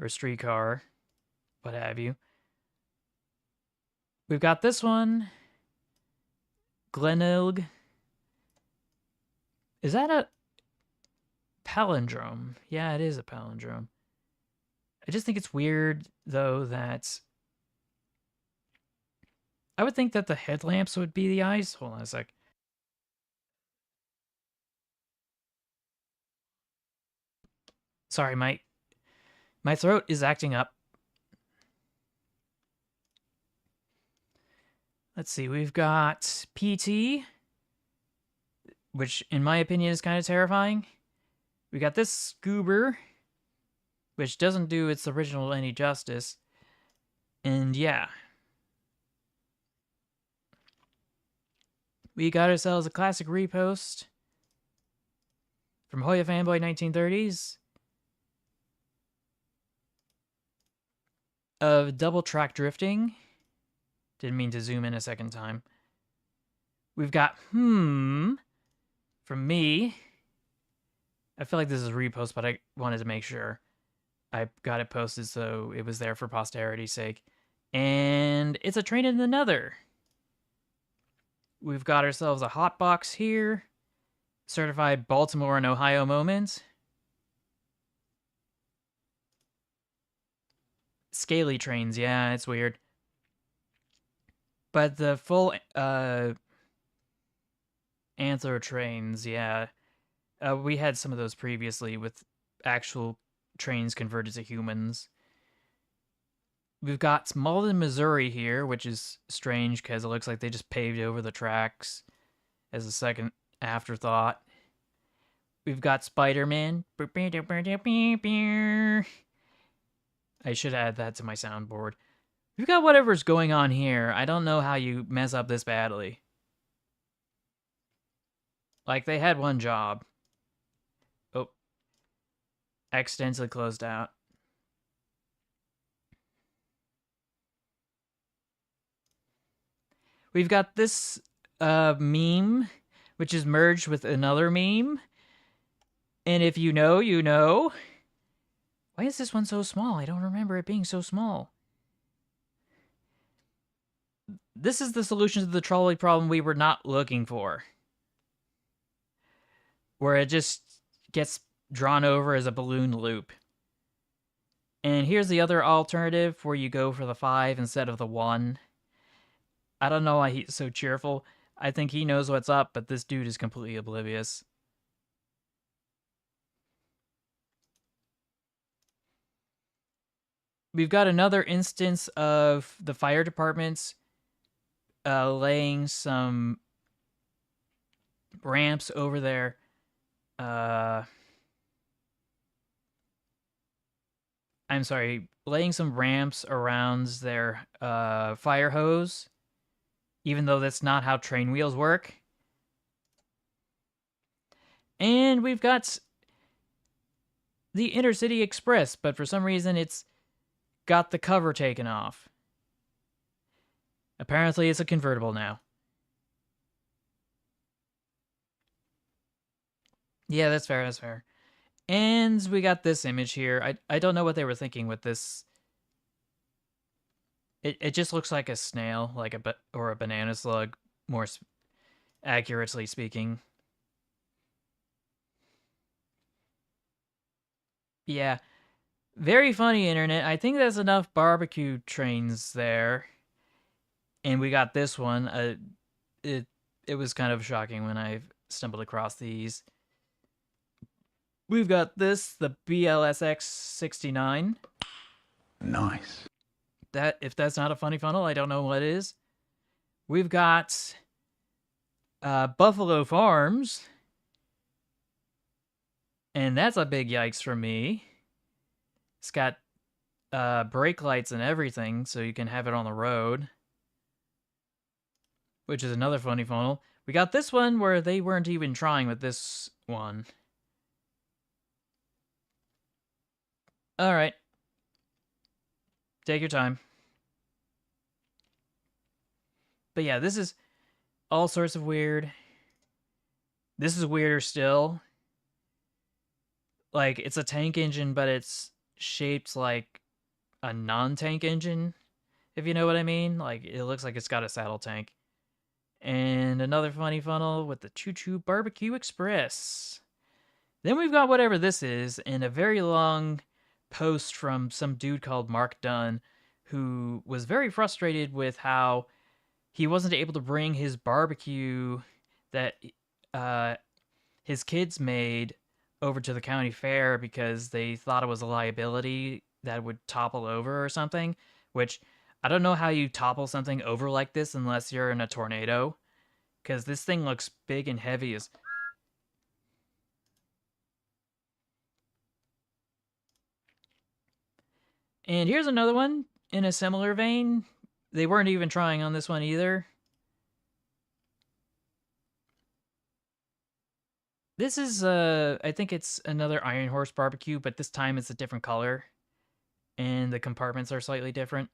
or streetcar. what have you. We've got this one. Glenelg. Is that a palindrome? Yeah, it is a palindrome. I just think it's weird, though, that I would think that the headlamps would be the eyes. Hold on a sec. Sorry, my throat is acting up. Let's see, we've got PT, which in my opinion is kind of terrifying. We got this Scoober, which doesn't do its original any justice. And yeah. We got ourselves a classic repost from Hoya Fanboy 1930s of double track drifting. Didn't mean to zoom in a second time. We've got from me. I feel like this is a repost, but I wanted to make sure I got it posted so it was there for posterity's sake. And it's a train in another. We've got ourselves a hot box here. Certified Baltimore and Ohio moment. Scaly trains, yeah, it's weird. But the full Anthro trains, yeah. We had some of those previously with actual trains converted to humans. We've got Malden, Missouri here, which is strange because it looks like they just paved over the tracks as a second afterthought. We've got Spider-Man. I should add that to my soundboard. We've got whatever's going on here. I don't know how you mess up this badly. Like, they had one job. Oh. Accidentally closed out. We've got this meme, which is merged with another meme. And if you know, you know. Why is this one so small? I don't remember it being so small. This is the solution to the trolley problem we were not looking for. Where it just gets drawn over as a balloon loop. And here's the other alternative where you go for the 5 instead of the 1. I don't know why he's so cheerful. I think he knows what's up, but this dude is completely oblivious. We've got another instance of the fire departments laying some ramps over there. I'm sorry, laying some ramps around their fire hose, even though that's not how train wheels work. And we've got the Intercity Express, but for some reason it's got the cover taken off. Apparently it's a convertible now. Yeah, that's fair, that's fair. And we got this image here. I don't know what they were thinking with this. It just looks like a snail, like or a banana slug, more accurately speaking. Yeah. Very funny, internet. I think that's enough barbecue trains there. And we got this one. It was kind of shocking when I stumbled across these. We've got this, the BLSX 69. Nice. That, if that's not a funny funnel, I don't know what is. We've got Buffalo Farms. And that's a big yikes for me. It's got brake lights and everything, so you can have it on the road. Which is another funny funnel. We got this one where they weren't even trying with this one. Alright. Take your time. But yeah, this is all sorts of weird. This is weirder still. Like, it's a tank engine, but it's shaped like a non-tank engine, if you know what I mean. Like, it looks like it's got a saddle tank. And another funny funnel with the Choo Choo Barbecue Express. Then we've got whatever this is, and a very long post from some dude called Mark Dunn, who was very frustrated with how he wasn't able to bring his barbecue that his kids made over to the county fair because they thought it was a liability that would topple over or something. Which, I don't know how you topple something over like this unless you're in a tornado, because this thing looks big and heavy as... And here's another one in a similar vein. They weren't even trying on this one either. This is, I think it's another Iron Horse barbecue, but this time it's a different color. And the compartments are slightly different.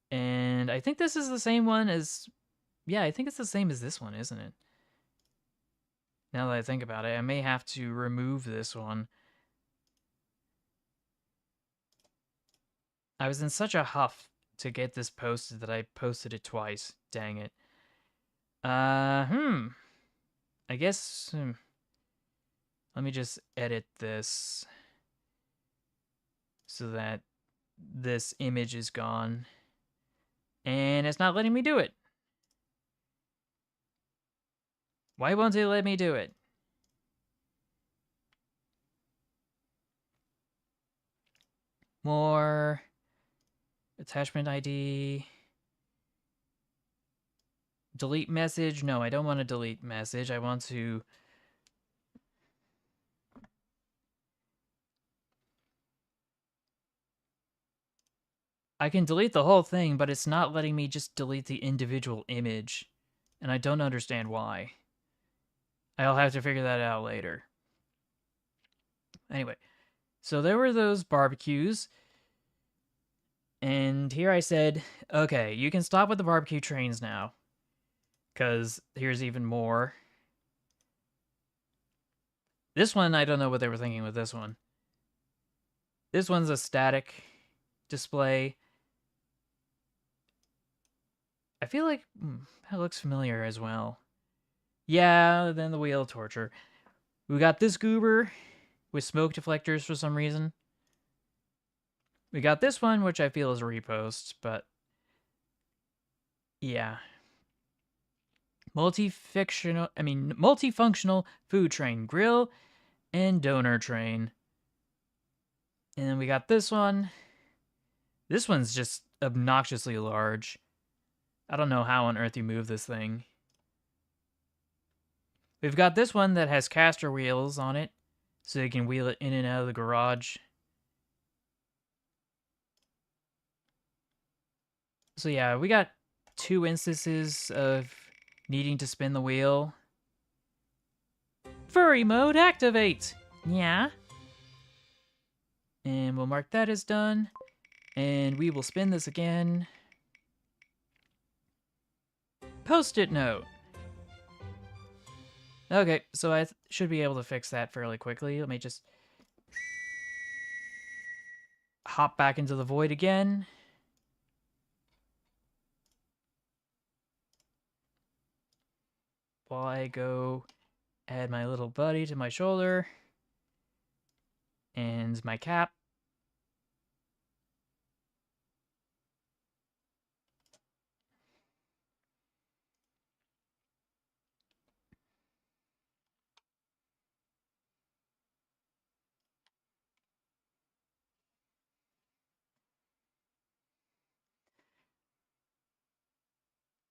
And I think this is the same one as... Yeah, I think it's the same as this one, isn't it? Now that I think about it, I may have to remove this one. I was in such a huff to get this posted that I posted it twice. Dang it. I guess... Let me just edit this so that this image is gone. And it's not letting me do it. Why won't it let me do it? More. Attachment ID. Delete message. No, I don't want to delete message. I want to... I can delete the whole thing, but it's not letting me just delete the individual image. And I don't understand why. I'll have to figure that out later. Anyway, so there were those barbecues. And here I said, okay, you can stop with the barbecue trains now. Because here's even more. This one, I don't know what they were thinking with this one. This one's a static display. I feel like that looks familiar as well. Yeah, then the Wheel of Torture. We got this goober with smoke deflectors for some reason. We got this one, which I feel is a repost, but yeah. Multifunctional food train, grill, and donor train. And then we got this one. This one's just obnoxiously large. I don't know how on earth you move this thing. We've got this one that has caster wheels on it, so you can wheel it in and out of the garage. So yeah, we got 2 instances of needing to spin the wheel. Furry mode activate! Yeah. And we'll mark that as done. And we will spin this again. Post-it note. Okay, so I should be able to fix that fairly quickly. Let me just hop back into the void again. While I go add my little buddy to my shoulder. And my cap.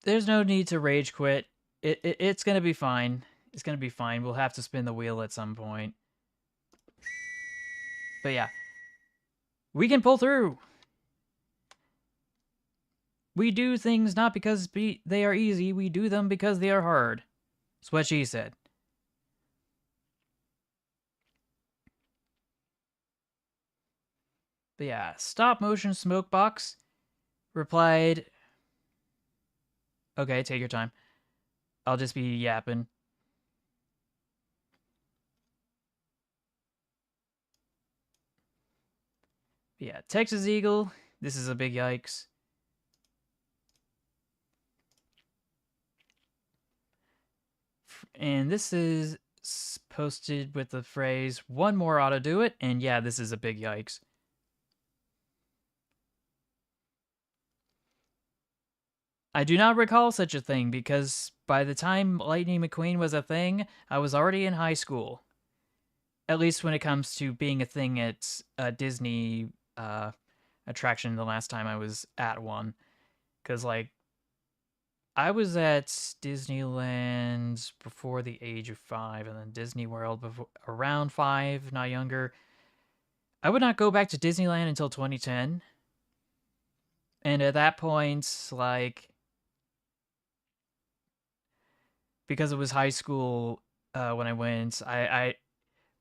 There's no need to rage quit. It's gonna be fine. It's gonna be fine. We'll have to spin the wheel at some point. But yeah. We can pull through! We do things not because they are easy, we do them because they are hard. That's what she said. But yeah, stop motion smokebox replied, okay, take your time. I'll just be yapping. Yeah, Texas Eagle. This is a big yikes. And this is posted with the phrase, one more ought to do it. And yeah, this is a big yikes. I do not recall such a thing because by the time Lightning McQueen was a thing, I was already in high school. At least when it comes to being a thing at a Disney attraction the last time I was at one. Because, like, I was at Disneyland before the age of 5, and then Disney World before, around 5, not younger. I would not go back to Disneyland until 2010. And at that point, like, because it was high school when I went, I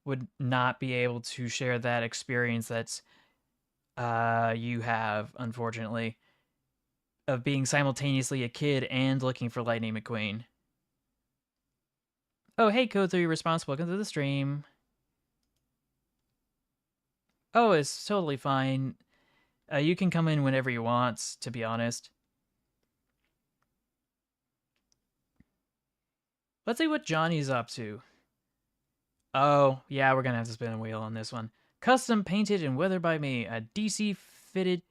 would not be able to share that experience that you have, unfortunately, of being simultaneously a kid and looking for Lightning McQueen. Oh, hey, Code 3 Response, welcome to the stream. Oh, it's totally fine. You can come in whenever you want, to be honest. Let's see what Johnny's up to. Oh, yeah, we're gonna have to spin a wheel on this one. Custom painted and weathered by me, a DC fitted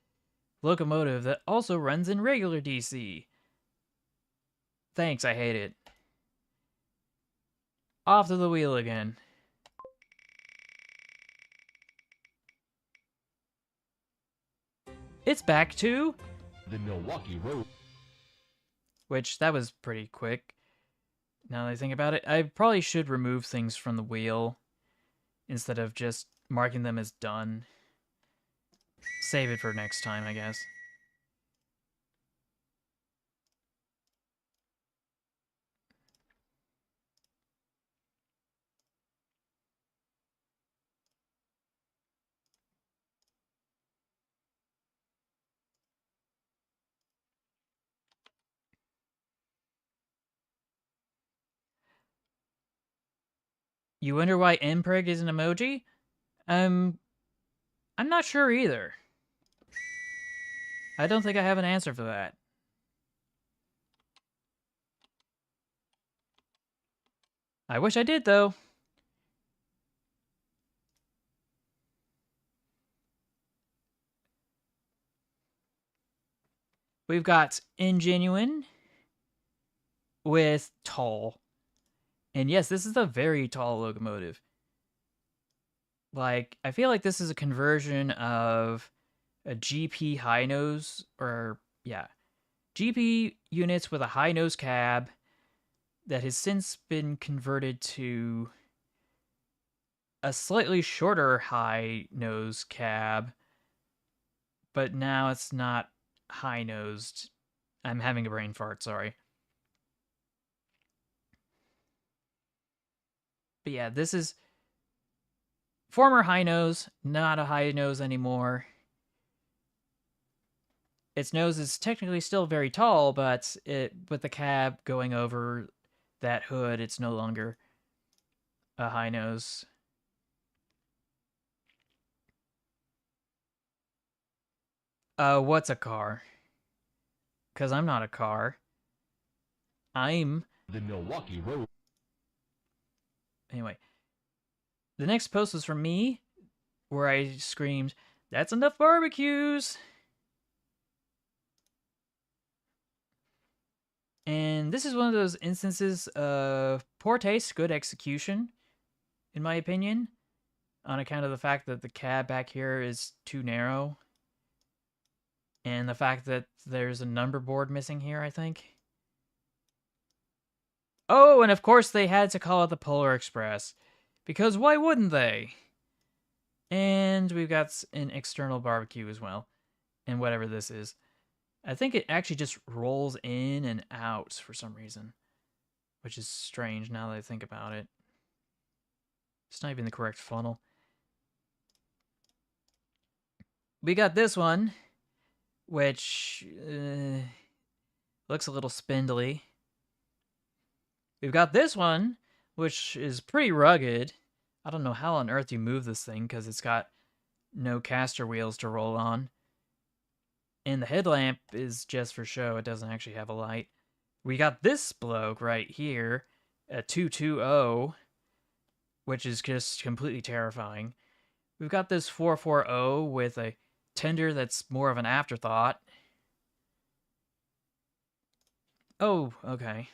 locomotive that also runs in regular DC. Thanks, I hate it. Off to the wheel again. It's back to... The Milwaukee Road. Which, that was pretty quick. Now that I think about it, I probably should remove things from the wheel instead of just marking them as done. Save it for next time, I guess. You wonder why mpreg is an emoji? I'm not sure either. I don't think I have an answer for that. I wish I did, though. We've got ingenuine with tall. And yes, this is a very tall locomotive. Like, I feel like this is a conversion of a GP high nose, or, yeah, GP units with a high nose cab that has since been converted to a slightly shorter high nose cab, but now it's not high nosed. I'm having a brain fart, sorry. But yeah, this is former high nose, not a high nose anymore. Its nose is technically still very tall, but with the cab going over that hood, it's no longer a high nose. What's a car? Because I'm not a car. I'm... The Milwaukee Road. Anyway. The next post was from me, where I screamed, "That's enough barbecues!" And this is one of those instances of poor taste, good execution, in my opinion, on account of the fact that the cab back here is too narrow. And the fact that there's a number board missing here, I think. Oh, and of course they had to call it the Polar Express. Because why wouldn't they? And we've got an external barbecue as well. And whatever this is. I think it actually just rolls in and out for some reason. Which is strange now that I think about it. It's not even the correct funnel. We got this one, which looks a little spindly. We've got this one, which is pretty rugged. I don't know how on earth you move this thing, because it's got no caster wheels to roll on. And the headlamp is just for show. It doesn't actually have a light. We got this bloke right here, a 220, which is just completely terrifying. We've got this 440 with a tender that's more of an afterthought. Oh, okay.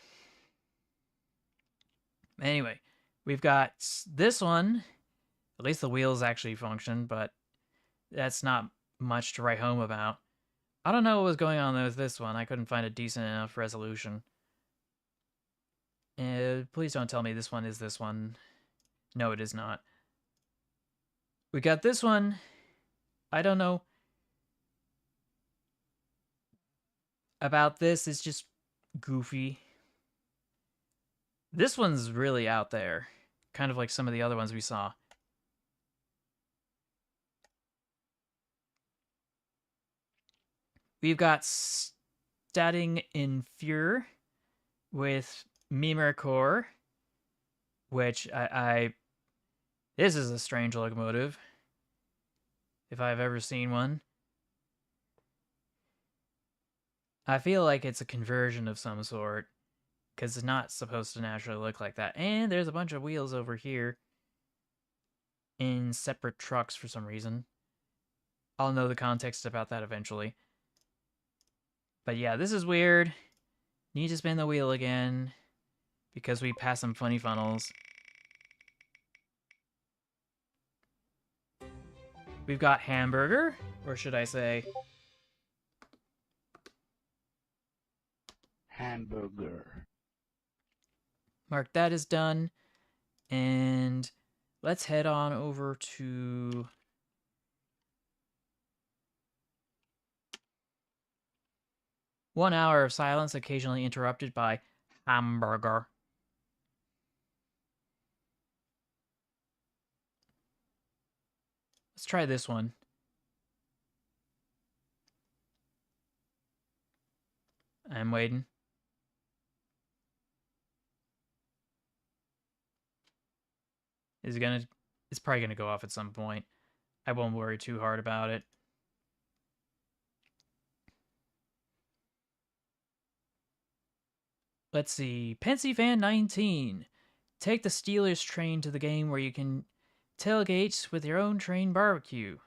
Anyway, we've got this one. At least the wheels actually function, but that's not much to write home about. I don't know what was going on with this one. I couldn't find a decent enough resolution. Please don't tell me this one is this one. No, it is not. We got this one. I don't know about this. It's just goofy. This one's really out there. Kind of like some of the other ones we saw. We've got Statting in Fure with Mimer Core, which this is a strange locomotive, if I've ever seen one. I feel like it's a conversion of some sort, because it's not supposed to naturally look like that. And there's a bunch of wheels over here in separate trucks for some reason. I'll know the context about that eventually. But yeah, this is weird. Need to spin the wheel again, because we passed some funny funnels. We've got hamburger, or should I say hamburger. Mark that is done. And let's head on over to "1 hour of silence, occasionally interrupted by hamburger." Let's try this one. I'm waiting. It's probably gonna go off at some point. I won't worry too hard about it. Let's see. Pensy Fan 19. Take the Steelers train to the game where you can tailgate with your own train barbecue.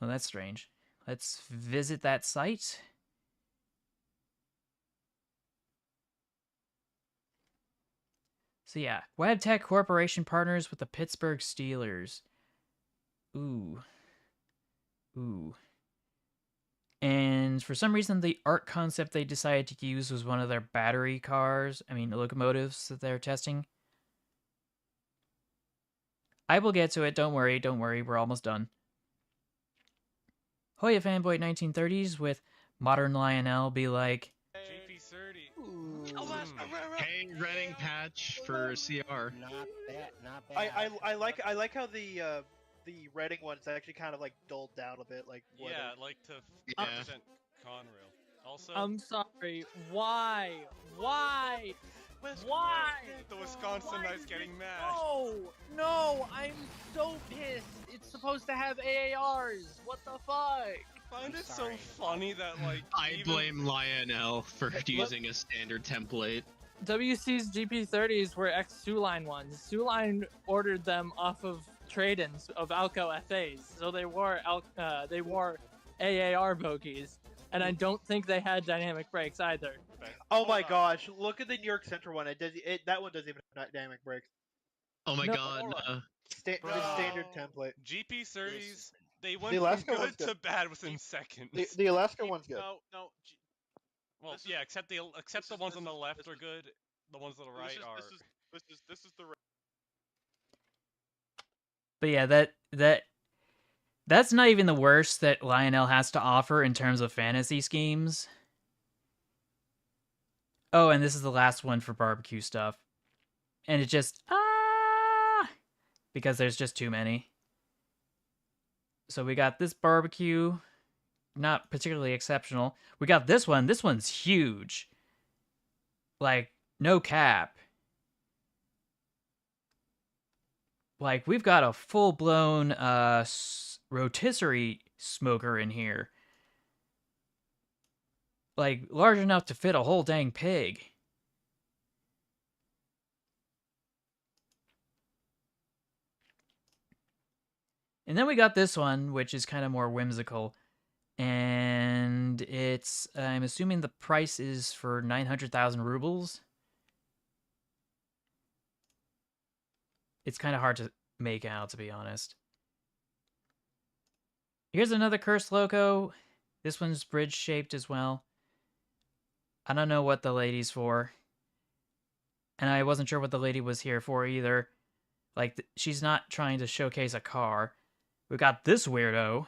Well, that's strange. Let's visit that site. So yeah, WebTech Corporation partners with the Pittsburgh Steelers. Ooh. And for some reason, the art concept they decided to use was one of their battery locomotives that they're testing. I will get to it, don't worry, we're almost done. Hoya Fanboy 1930s with Modern Lionel be like, Hey, Reading patch for CR. Not bad. I like how the Reading one's actually kind of like dulled down a bit, like yeah, like to 50% Conrail. Also, I'm sorry. Why? Why? The Wisconsinites getting mad. No, I'm so pissed. It's supposed to have AARs. What the fuck? I find it so funny that I blame Lionel for using a standard template. WC's GP30s were ex-Suline ones. Suline ordered them off of trade-ins of Alco FAs, so they wore AAR bogies, and I don't think they had dynamic brakes either. Oh my gosh! Look at the New York Central one. That one doesn't even have dynamic brakes. Oh my god! The standard template. GP Surtees, they went The from Alaska good one's to good. bad within seconds. The Alaska one's good. No. Well, yeah, except the ones on the left are good. The ones on the right are. This is the. but yeah, that's not even the worst that Lionel has to offer in terms of fantasy schemes. Oh, and this is the last one for barbecue stuff. And it just, because there's just too many. So we got this barbecue, not particularly exceptional. We got this one. This one's huge. Like, no cap. Like, we've got a full-blown rotisserie smoker in here. Like, large enough to fit a whole dang pig. And then we got this one, which is kind of more whimsical. And it's, I'm assuming the price is for 900,000 rubles. It's kind of hard to make out, to be honest. Here's another cursed loco. This one's bridge-shaped as well. I don't know what the lady's for. And I wasn't sure what the lady was here for either. Like, she's not trying to showcase a car. We got this weirdo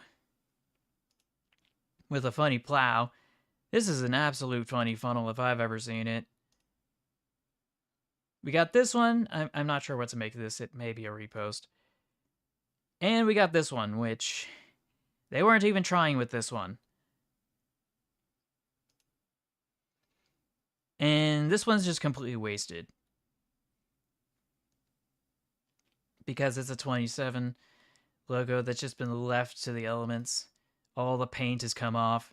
with a funny plow. This is an absolute funny funnel if I've ever seen it. We got this one. I'm not sure what to make of this. It may be a repost. And we got this one, which they weren't even trying with this one. And this one's just completely wasted. Because it's a 27 logo that's just been left to the elements. All the paint has come off.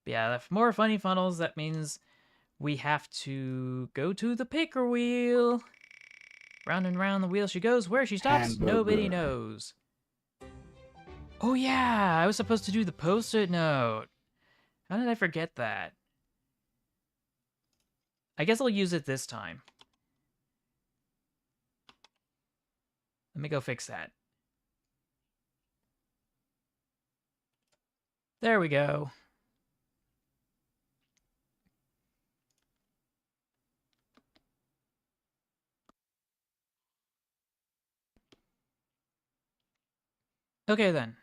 But yeah, more funny funnels. That means we have to go to the picker wheel. Round and round the wheel she goes. Where she stops, nobody knows. Oh yeah, I was supposed to do the post-it note. How did I forget that? I guess I'll use it this time. Let me go fix that. There we go. Okay then.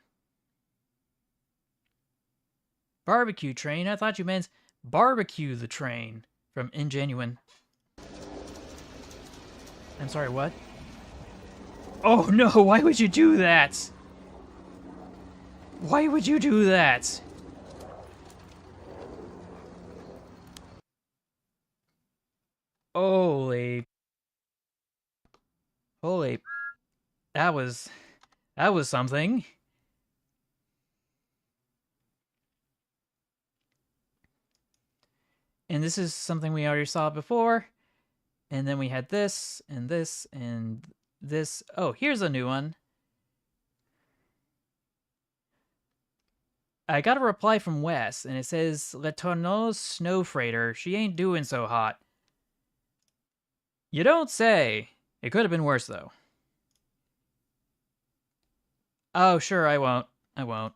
Barbecue train? I thought you meant barbecue the train from Ingenuine. I'm sorry, what? Oh no, why would you do that? Why would you do that? Holy. Holy. That was something. And this is something we already saw before. And then we had this, and this, and this. Oh, here's a new one. I got a reply from Wes, and it says, Le Tourneau's snow freighter. She ain't doing so hot. You don't say. It could have been worse, though. Oh, sure, I won't. I won't.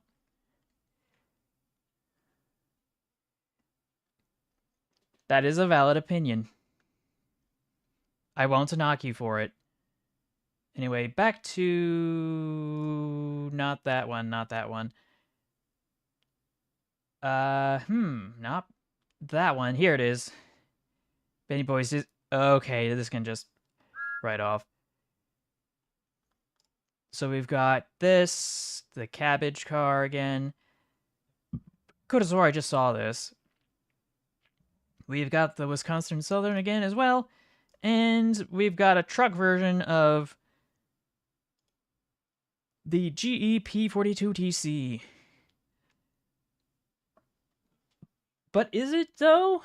That is a valid opinion. I won't knock you for it. Anyway, back to... Not that one, not that one. Not that one. Here it is. Benny Boys is... Okay, this can just write off. So we've got this, the cabbage car again. Could have swore I just saw this. We've got the Wisconsin Southern again as well. And we've got a truck version of the GE P42TC. But is it though?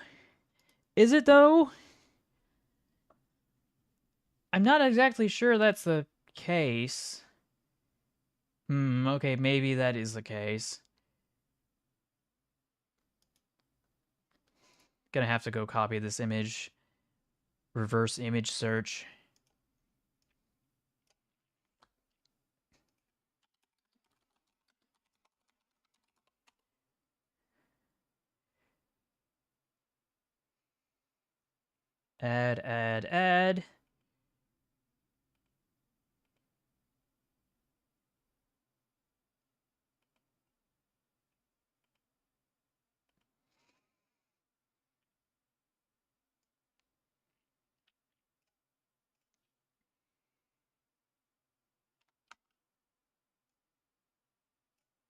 Is it though? I'm not exactly sure that's the case. Okay, maybe that is the case. Gonna have to go copy this image. Reverse image search. Add.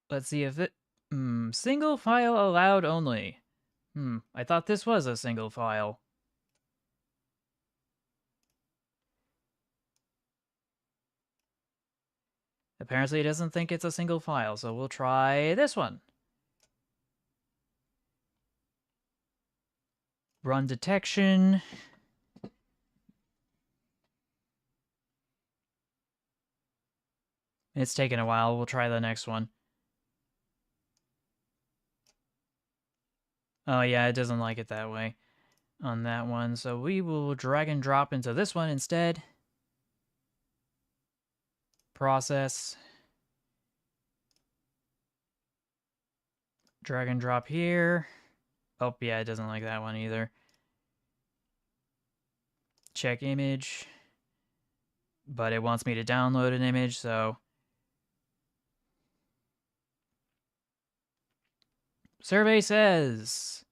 Let's see if it... single file allowed only. I thought this was a single file. Apparently it doesn't think it's a single file, so we'll try this one. Run detection. It's taking a while. We'll try the next one. Oh yeah, it doesn't like it that way on that one. So we will drag and drop into this one instead. Process. Drag and drop here. Oh yeah, it doesn't like that one either. Check image. But it wants me to download an image, so... Survey says...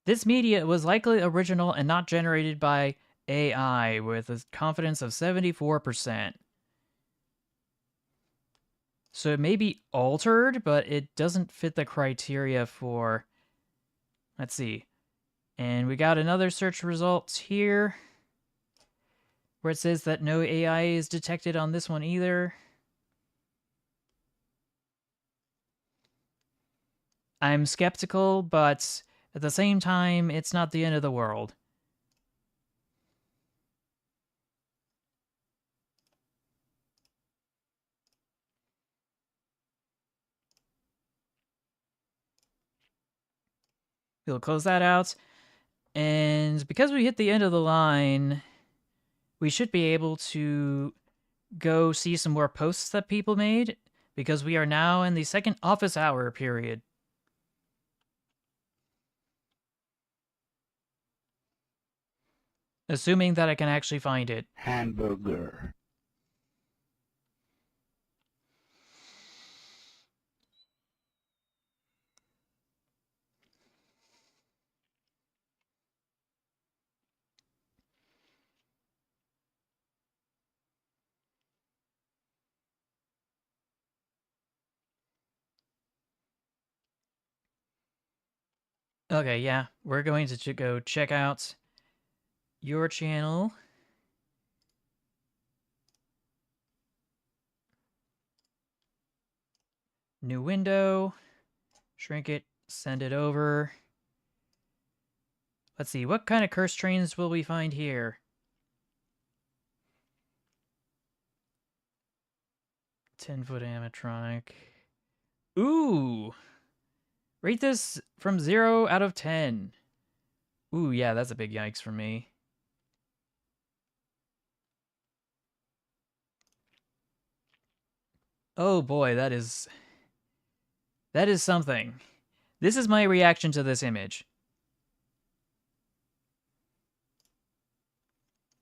This media was likely original and not generated by AI with a confidence of 74%. So it may be altered, but it doesn't fit the criteria for... Let's see. And we got another search results here, where it says that no AI is detected on this one either. I'm skeptical, but at the same time, it's not the end of the world. We'll close that out. And because we hit the end of the line, we should be able to go see some more posts that people made, because we are now in the second office hour period. Assuming that I can actually find it. Hamburger. Okay, yeah, we're going to go check out your channel. New window. Shrink it, send it over. Let's see, what kind of curse trains will we find here? 10-foot animatronic. Ooh! Rate this from 0 out of 10. Ooh, yeah, that's a big yikes for me. Oh boy, that is something. This is my reaction to this image.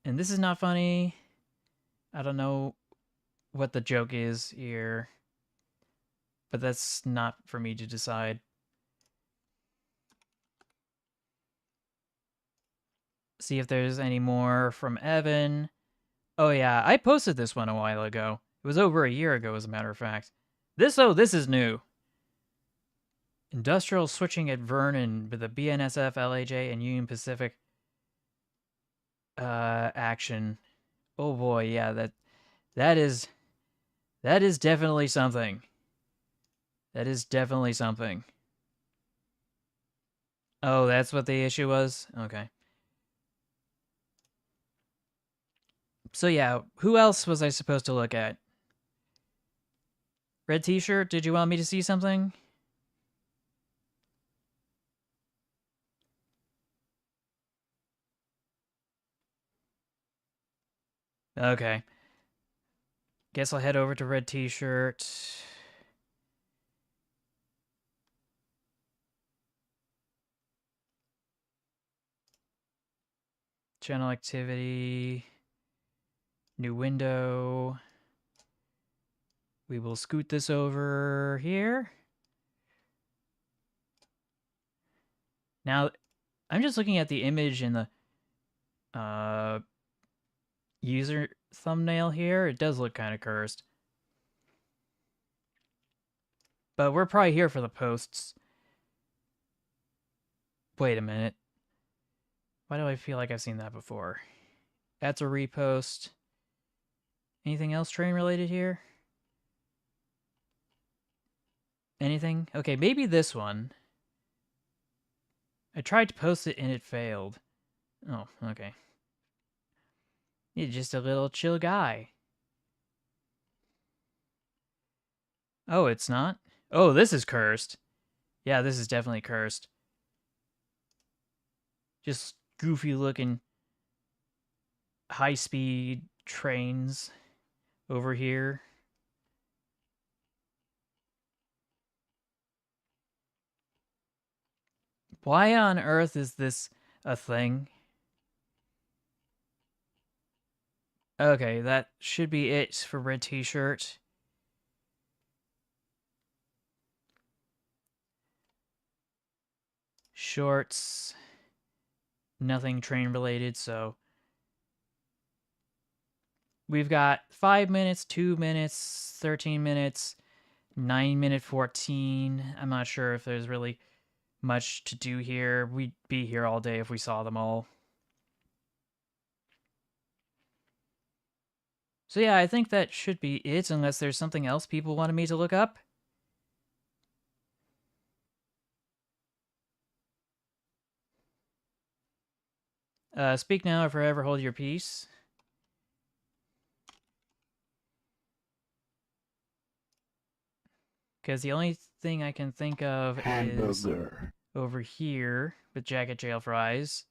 And this is not funny. I don't know what the joke is here. But that's not for me to decide. See if there's any more from Evan. Oh yeah, I posted this one a while ago. It was over a year ago, as a matter of fact. This is new. Industrial switching at Vernon with the BNSF, LAJ, and Union Pacific action. Oh boy, yeah, that is definitely something. That is definitely something. Oh, that's what the issue was? Okay. So yeah, who else was I supposed to look at? Red t-shirt, did you want me to see something? Okay. Guess I'll head over to red t-shirt. Channel activity. New window. We will scoot this over here. Now, I'm just looking at the image in the user thumbnail here. It does look kind of cursed. But we're probably here for the posts. Wait a minute. Why do I feel like I've seen that before? That's a repost. Anything else train related here? Anything? Okay, maybe this one. I tried to post it and it failed. Oh, okay. He's just a little chill guy. Oh, it's not? Oh, this is cursed. Yeah, this is definitely cursed. Just goofy looking high-speed trains over here. Why on earth is this a thing? Okay, that should be it for red t-shirt. Shorts. Nothing train related, so we've got 5 minutes, 2 minutes, 13 minutes, 9 minute 14. I'm not sure if there's really much to do here. We'd be here all day if we saw them all. So yeah, I think that should be it, unless there's something else people wanted me to look up. Speak now or forever hold your peace. Because the only thing I can think of is over here with Jacket Jail Fries.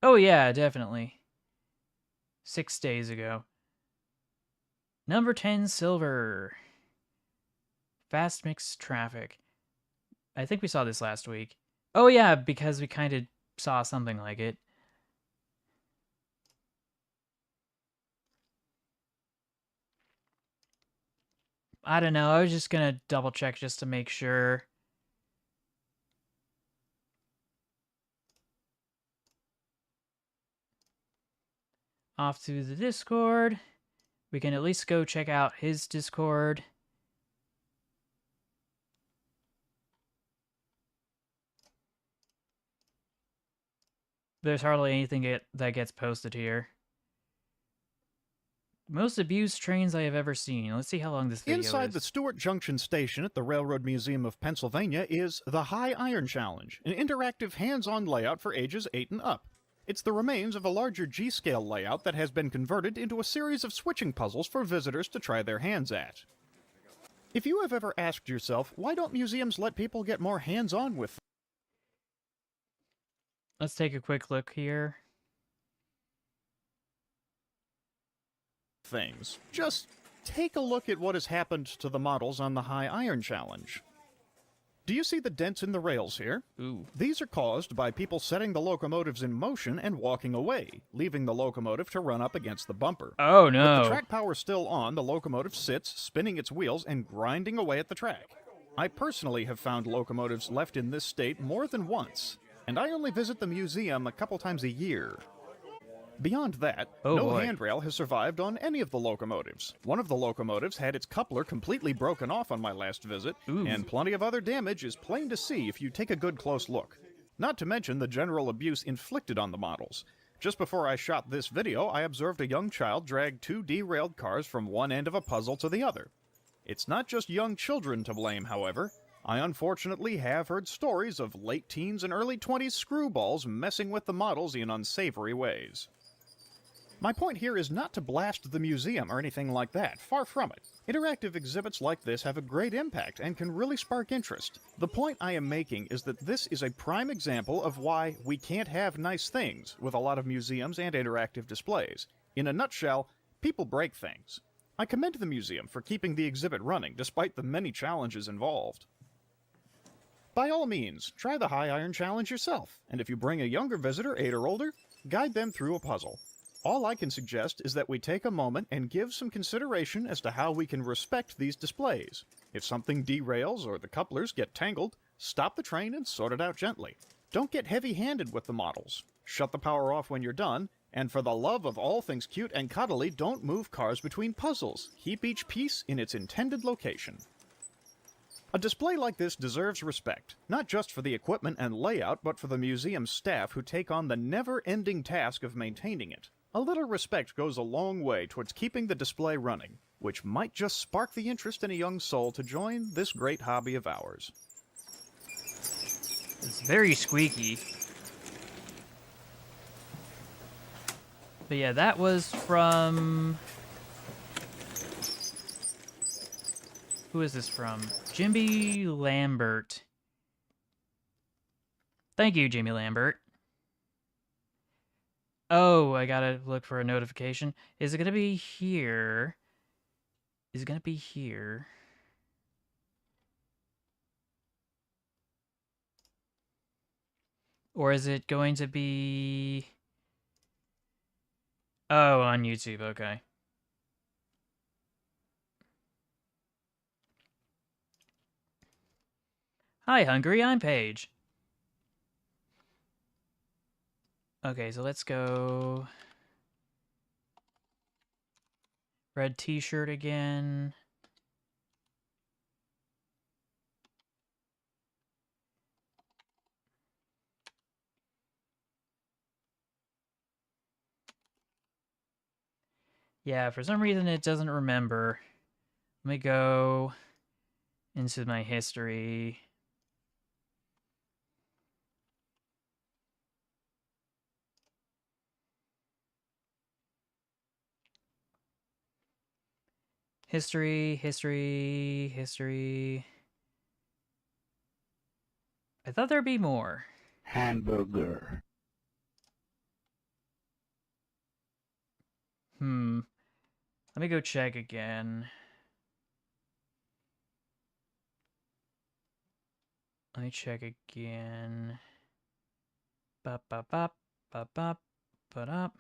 Oh yeah, definitely. 6 days ago. Number 10 Silver. Fast Mix Traffic. I think we saw this last week. Oh yeah, because we kind of saw something like it. I don't know, I was just gonna double check just to make sure. Off to the Discord. We can at least go check out his Discord. There's hardly anything that gets posted here. Most abused trains I have ever seen. Let's see how long this video is. Inside the Stewart Junction station at the Railroad Museum of Pennsylvania is the High Iron Challenge, an interactive hands-on layout for ages 8 and up. It's the remains of a larger G-scale layout that has been converted into a series of switching puzzles for visitors to try their hands at. If you have ever asked yourself, why don't museums let people get more hands-on with Let's take a quick look here. things, just take a look at what has happened to the models on the High Iron Challenge. Do you see the dents in the rails here? Ooh. These are caused by people setting the locomotives in motion and walking away, leaving the locomotive to run up against the bumper. Oh no. With the track power still on, the locomotive sits, spinning its wheels and grinding away at the track. I personally have found locomotives left in this state more than once, and I only visit the museum a couple times a year. Beyond that, no handrail has survived on any of the locomotives. One of the locomotives had its coupler completely broken off on my last visit, and plenty of other damage is plain to see if you take a good close look. Not to mention the general abuse inflicted on the models. Just before I shot this video, I observed a young child drag 2 derailed cars from one end of a puzzle to the other. It's not just young children to blame, however. I unfortunately have heard stories of late teens and early 20s screwballs messing with the models in unsavory ways. My point here is not to blast the museum or anything like that, far from it. Interactive exhibits like this have a great impact and can really spark interest. The point I am making is that this is a prime example of why we can't have nice things with a lot of museums and interactive displays. In a nutshell, people break things. I commend the museum for keeping the exhibit running despite the many challenges involved. By all means, try the High Iron Challenge yourself, and if you bring a younger visitor, 8 or older, guide them through a puzzle. All I can suggest is that we take a moment and give some consideration as to how we can respect these displays. If something derails or the couplers get tangled, stop the train and sort it out gently. Don't get heavy-handed with the models. Shut the power off when you're done, and for the love of all things cute and cuddly, don't move cars between puzzles. Keep each piece in its intended location. A display like this deserves respect, not just for the equipment and layout, but for the museum staff who take on the never-ending task of maintaining it. A little respect goes a long way towards keeping the display running, which might just spark the interest in a young soul to join this great hobby of ours. It's very squeaky. But yeah, that was from... Who is this from? Jimmy Lambert. Thank you, Jimmy Lambert. Oh, I gotta look for a notification. Is it gonna be here? Is it gonna be here? Or is it going to be... Oh, on YouTube, okay. Hi, Hungry, I'm Paige. Okay, so let's go... Red t-shirt again. Yeah, for some reason it doesn't remember. Let me go into my history. History. I thought there'd be more. Hamburger. Let me go check again. Let me check again. Bop, bop, bop, bop, bop, put up.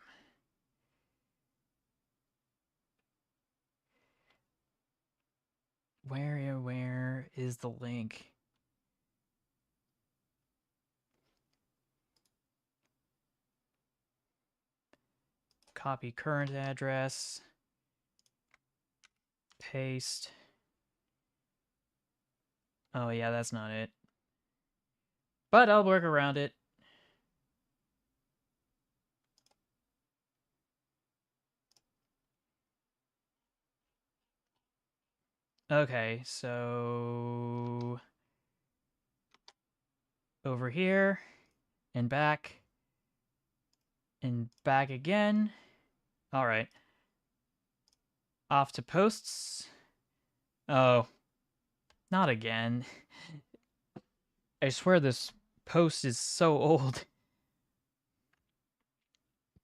Where is the link? Copy current address. Paste. Oh yeah, that's not it. But I'll work around it. Okay, so... Over here, and back again. Alright. Off to posts. Oh. Not again. I swear this post is so old.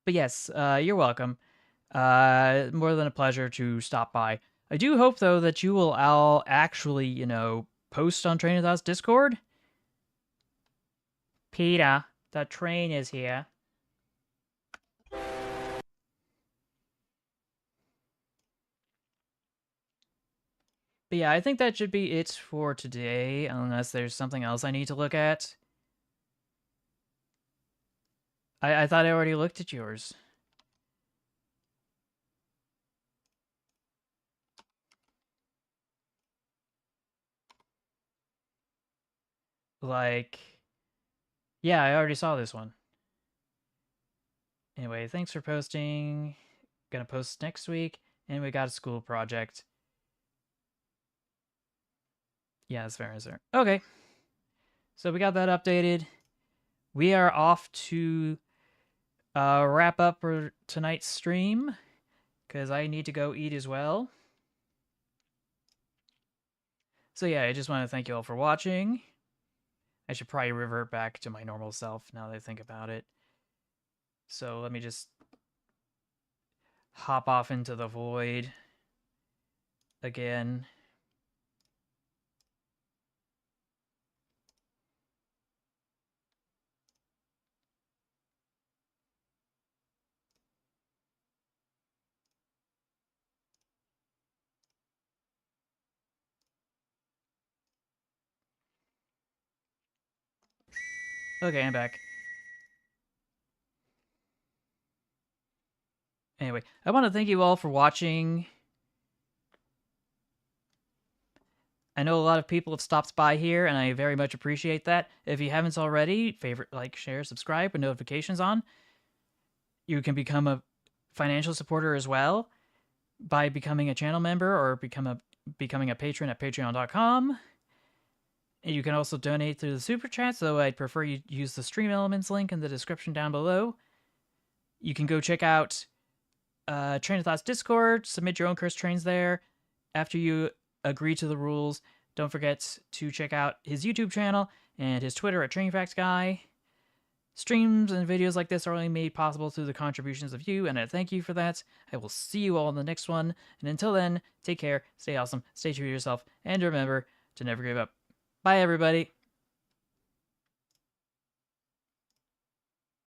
But yes, you're welcome. More than a pleasure to stop by. I do hope, though, that you will all actually, post on Train of Thought's Discord. Peter, the train is here. But yeah, I think that should be it for today, unless there's something else I need to look at. I thought I already looked at yours. Like, yeah, I already saw this one. Anyway, thanks for posting. Gonna post next week. And we got a school project. Yeah, that's fair, sir. Okay. So we got that updated. We are off to wrap up for tonight's stream, because I need to go eat as well. So yeah, I just want to thank you all for watching. I should probably revert back to my normal self now that I think about it. So let me just hop off into the void again. Okay, I'm back. Anyway, I want to thank you all for watching. I know a lot of people have stopped by here, and I very much appreciate that. If you haven't already, favorite, like, share, subscribe, with notifications on. You can become a financial supporter as well by becoming a channel member or becoming a patron at patreon.com. And you can also donate through the super chat, though I'd prefer you use the Stream Elements link in the description down below. You can go check out Train of Thought's Discord, submit your own curse trains there. After you agree to the rules, don't forget to check out his YouTube channel and his Twitter at TrainFactsGuy. Streams and videos like this are only made possible through the contributions of you, and I thank you for that. I will see you all in the next one, and until then, take care, stay awesome, stay true to yourself, and remember to never give up. Bye, everybody.